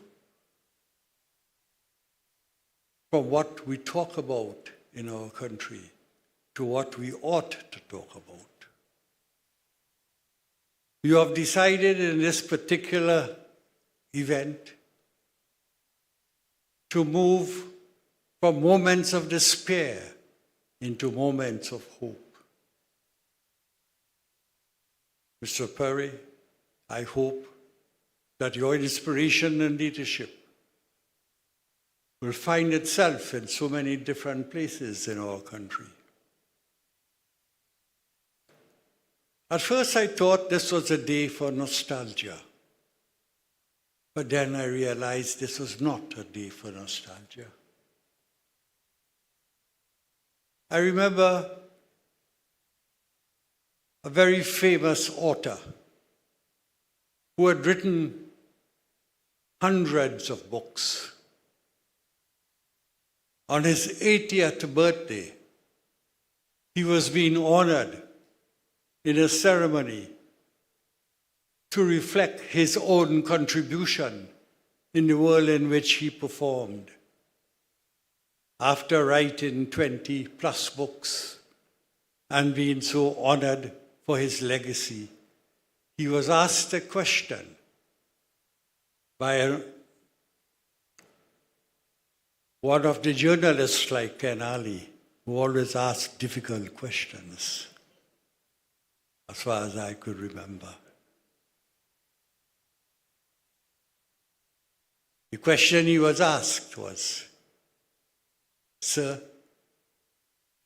from what we talk about in our country to what we ought to talk about. You have decided in this particular event to move from moments of despair into moments of hope. Mr. Paray, I hope that your inspiration and leadership will find itself in so many different places in our country. At first I thought this was a day for nostalgia, but then I realized this was not a day for nostalgia. I remember a very famous author who had written hundreds of books. On his 80th birthday, he was being honored in a ceremony to reflect his own contribution in the world in which he performed. After writing 20 plus books and being so honored for his legacy, he was asked a question by one of the journalists like Ken Ali, who always asked difficult questions, as far as I could remember. The question he was asked was, "Sir,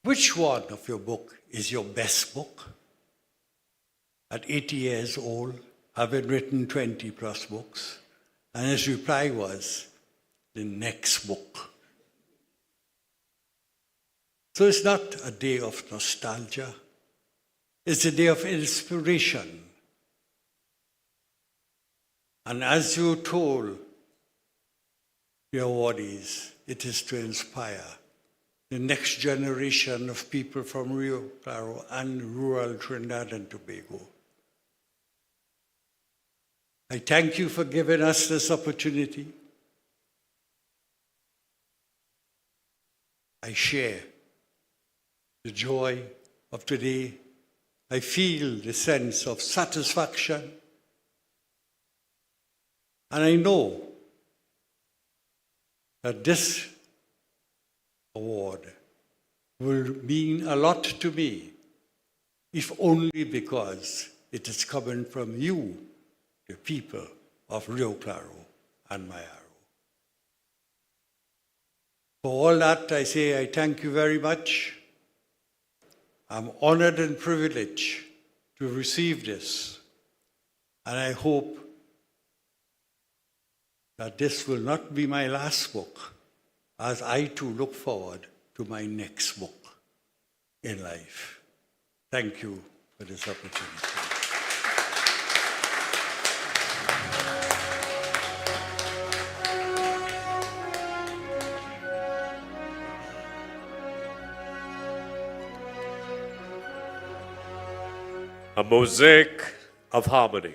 which one of your book is your best book?" At 80 years old, having written 20 plus books, and his reply was, "The next book." So it's not a day of nostalgia, it's a day of inspiration. And as you told the awardees, it is to inspire the next generation of people from Rio Claro and rural Trinidad and Tobago. I thank you for giving us this opportunity. I share the joy of today. I feel the sense of satisfaction. And I know that this award will mean a lot to me, if only because it is coming from you, the people of Rio Claro and Mayaro. For all that, I say I thank you very much. I'm honored and privileged to receive this, and I hope that this will not be my last book, as I too look forward to my next book in life. Thank you for this opportunity. A mosaic of harmony.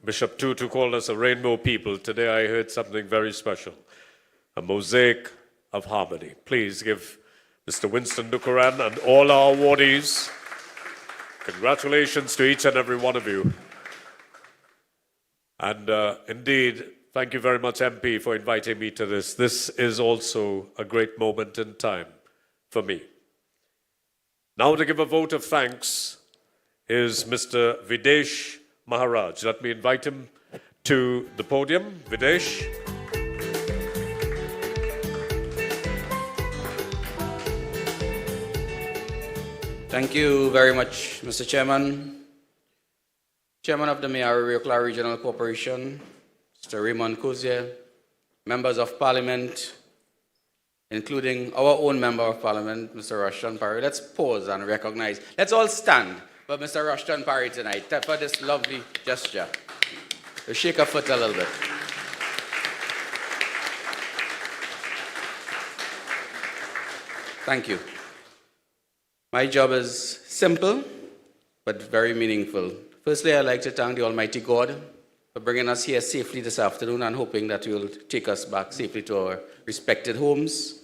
Bishop Tutu called us a rainbow people. Today I heard something very special. A mosaic of harmony. Please give Mr. Winston Dukaran and all our awardees congratulations to each and every one of you. And indeed, thank you very much, MP, for inviting me to this. This is also a great moment in time for me. Now to give a vote of thanks is Mr. Videsh Maharaj. Let me invite him to the podium. Videsh. Thank you very much, Mr. Chairman. Chairman of the Mayaro Rio Claro Regional Corporation, Mr. Raymond Cozier, members of Parliament, including our own Member of Parliament, Mr. Rushton Paray. Let's pause and recognize. Let's all stand for Mr. Rushton Paray tonight for this lovely gesture. We'll shake a foot a little bit. Thank you. My job is simple, but very meaningful. Firstly, I'd like to thank the Almighty God for bringing us here safely this afternoon and hoping that you will take us back safely to our respected homes.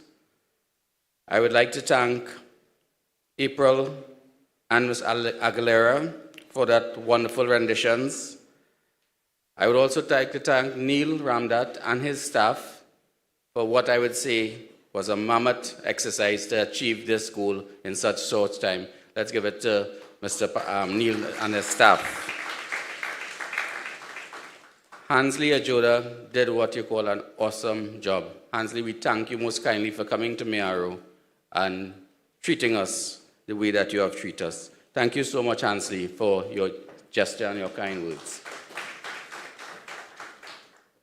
I would like to thank April and Ms. Aguilera for that wonderful renditions. I would also like to thank Neil Ramdat and his staff for what I would say was a mammoth exercise to achieve this goal in such short time. Let's give it to Mr. Neil and his staff. Hansley Ajoda did what you call an awesome job. Hansley, we thank you most kindly for coming to Mayaro and treating us the way that you have treated us. Thank you so much, Hansley, for your gesture and your kind words.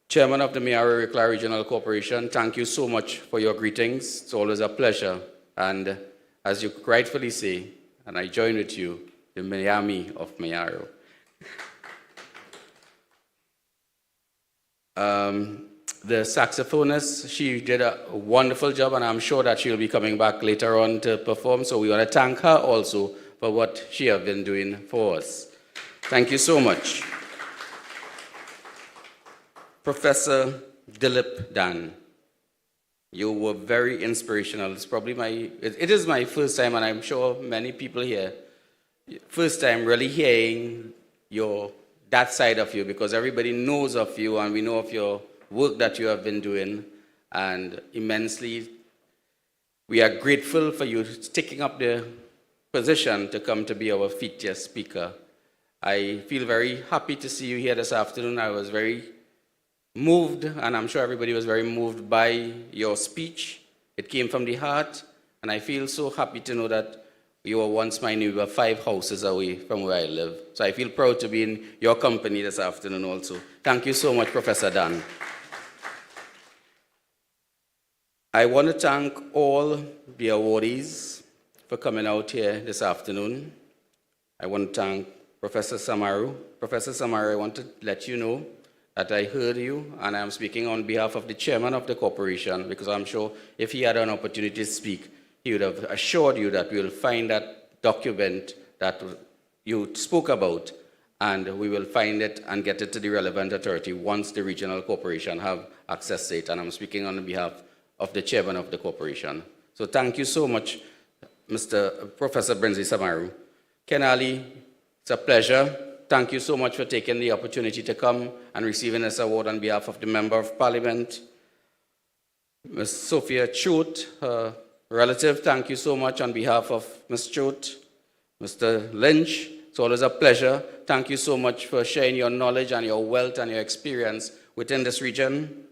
Chairman of the Mayaro Rio Claro Regional Corporation, thank you so much for your greetings. It's always a pleasure. And as you rightfully say, and I join with you, the Miami of Mayaro. The saxophonist, she did a wonderful job, and I'm sure that she'll be coming back later on to perform. So we want to thank her also for what she has been doing for us. Thank you so much. Professor Dilip Dan. You were very inspirational. It's probably it is my first time, and I'm sure many people here, first time really hearing that side of you, because everybody knows of you and we know of your work that you have been doing, and immensely we are grateful for you taking up the position to come to be our featured speaker. I feel very happy to see you here this afternoon. I was very moved, and I'm sure everybody was very moved by your speech. It came from the heart, and I feel so happy to know that you were once my neighbor 5 houses away from where I live. So I feel proud to be in your company this afternoon also. Thank you so much, Professor Dan. I want to thank all the awardees for coming out here this afternoon. I want to thank Professor Samaru. Professor Samaru, I want to let you know that I heard you, and I'm speaking on behalf of the chairman of the corporation, because I'm sure if he had an opportunity to speak, he would have assured you that we will find that document that you spoke about, and we will find it and get it to the relevant authority once the regional corporation have access to it. And I'm speaking on behalf of the chairman of the corporation. So thank you so much, Professor Brinsley Samaru. Ken Ali, it's a pleasure. Thank you so much for taking the opportunity to come and receiving this award on behalf of the Member of Parliament. Ms. Sophia Choate, her relative, thank you so much on behalf of Ms. Choate. Mr. Lynch, it's always a pleasure. Thank you so much for sharing your knowledge and your wealth and your experience within this region.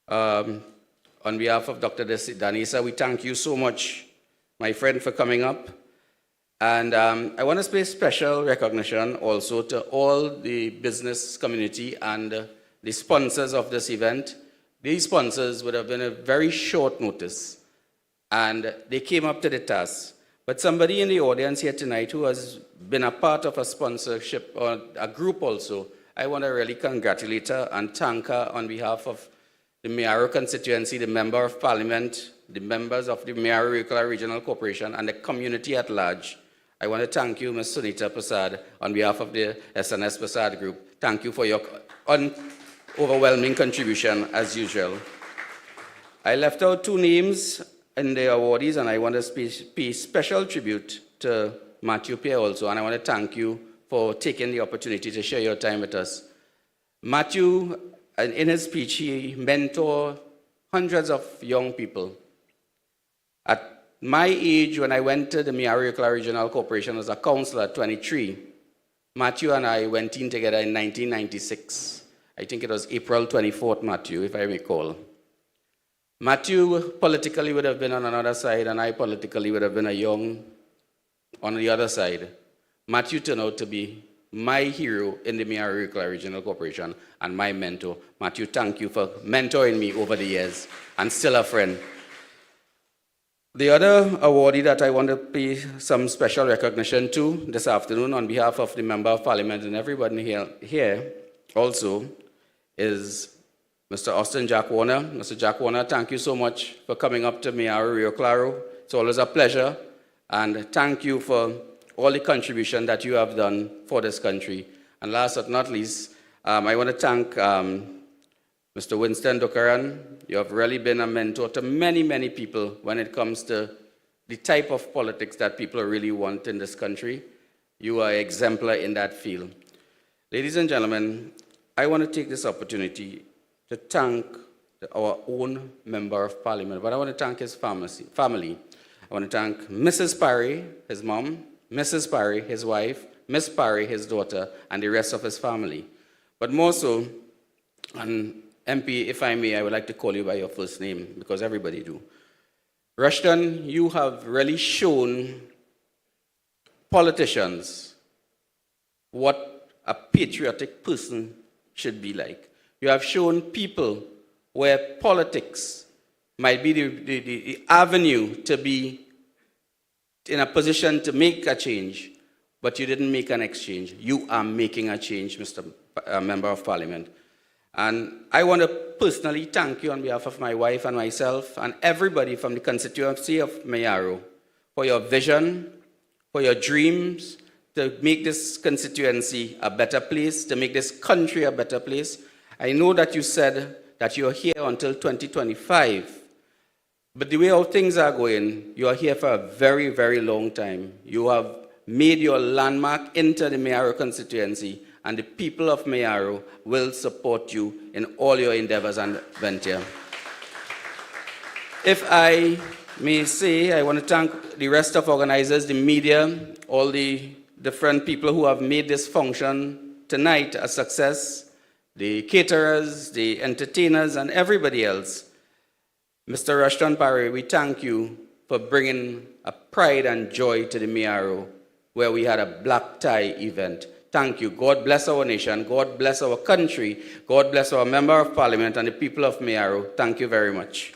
On behalf of Dr. Danisa, we thank you so much, my friend, for coming up. And I want to pay special recognition also to all the business community and the sponsors of this event. These sponsors would have been a very short notice, and they came up to the task. But somebody in the audience here tonight who has been a part of a sponsorship or a group also, I want to really congratulate her and thank her on behalf of the Mayaro constituency, the Member of Parliament, the members of the Mayaro Regional Corporation, and the community at large. I want to thank you, Ms. Sunita Prasad, on behalf of the SNS Prasad Group. Thank you for your overwhelming contribution, as usual. I left out 2 names in the awardees, and I want to pay special tribute to Matthew Pierre also, and I want to thank you for taking the opportunity to share your time with us. Matthew, in his speech, he mentored hundreds of young people. At my age, when I went to the Mayaro Regional Corporation as a councillor at 23, Matthew and I went in together in 1996. I think it was April 24th, Matthew, if I recall. Matthew politically would have been on another side, and I politically would have been a young on the other side. Matthew turned out to be my hero in the Mayaro Regional Corporation and my mentor. Matthew, thank you for mentoring me over the years, and still a friend. The other awardee that I want to pay some special recognition to this afternoon on behalf of the Member of Parliament and everybody here also is Mr. Austin Jack Warner. Mr. Jack Warner, thank you so much for coming up to Mayaro, Rio Claro. It's always a pleasure, and thank you for all the contribution that you have done for this country. And last but not least, I want to thank Mr. Winston Dokaran. You have really been a mentor to many, many people when it comes to the type of politics that people really want in this country. You are exemplar in that field. Ladies and gentlemen, I want to take this opportunity to thank our own Member of Parliament, but I want to thank his family. I want to thank Mrs. Paray, his mom, Mrs. Paray, his wife, Miss Paray, his daughter, and the rest of his family. But more so, and MP, if I may, I would like to call you by your first name, because everybody do. Rushton, you have really shown politicians what a patriotic person should be like. You have shown people where politics might be the avenue to be in a position to make a change, but you didn't make an exchange. You are making a change, Mr. Member of Parliament. And I want to personally thank you on behalf of my wife and myself and everybody from the constituency of Mayaro for your vision, for your dreams to make this constituency a better place, to make this country a better place. I know that you said that you're here until 2025, but the way how things are going, you are here for a very, very long time. You have made your landmark into the Mayaro constituency, and the people of Mayaro will support you in all your endeavors and venture. If I may say, I want to thank the rest of organizers, the media, all the different people who have made this function tonight a success, the caterers, the entertainers, and everybody else. Mr. Rushton Paray, we thank you for bringing a pride and joy to the Mayaro, where we had a black tie event. Thank you. God bless our nation. God bless our country. God bless our Member of Parliament and the people of Mayaro. Thank you very much.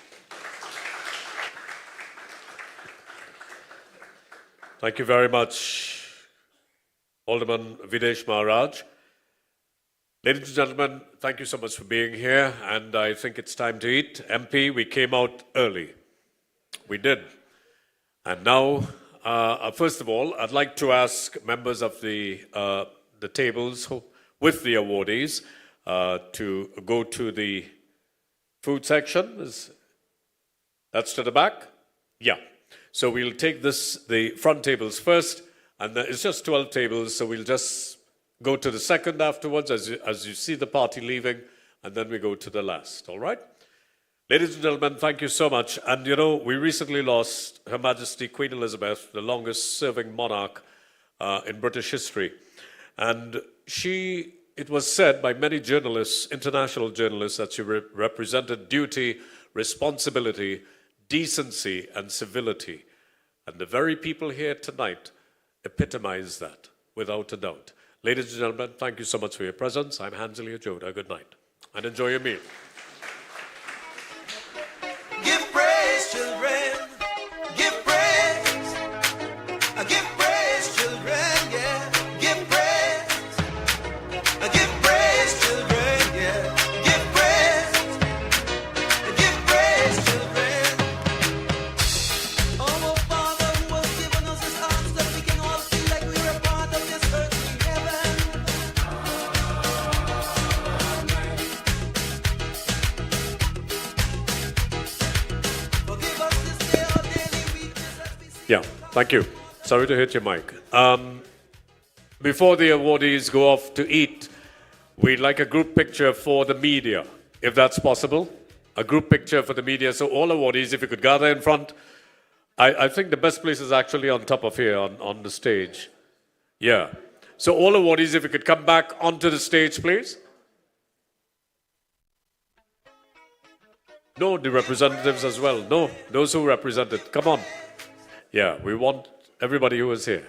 Thank you very much, Alderman Videsh Maharaj. Ladies and gentlemen, thank you so much for being here, and I think it's time to eat. MP, we came out early. We did. And now, first of all, I'd like to ask members of the tables with the awardees to go to the food section. That's to the back? Yeah. So we'll take the front tables first, and it's just 12 tables, so we'll just go to the second afterwards as you see the party leaving, and then we go to the last, all right? Ladies and gentlemen, thank you so much. And you know, we recently lost Her Majesty Queen Elizabeth, the longest serving monarch in British history. And it was said by many journalists, international journalists, that she represented duty, responsibility, decency, and civility. And the very people here tonight epitomize that, without a doubt. Ladies and gentlemen, thank you so much for your presence. I'm Hansley Ajoda. Good night. And enjoy your meal. Give praise, children. Give praise. Give praise, children. Yeah. Give praise. Give praise, children. Yeah. Give praise. Give praise, children. Oh, Father, who has given us His arms that we can all feel like we're a part of this earthly heaven. Yeah, thank you. Sorry to hit your mic. Before the awardees go off to eat, we'd like a group picture for the media, if that's possible. A group picture for the media. So all awardees, if you could gather in front. I think the best place is actually on top of here, on the stage. Yeah. So all awardees, if you could come back onto the stage, please. No, the representatives as well. No, those who represented. Come on. Yeah, we want everybody who is here.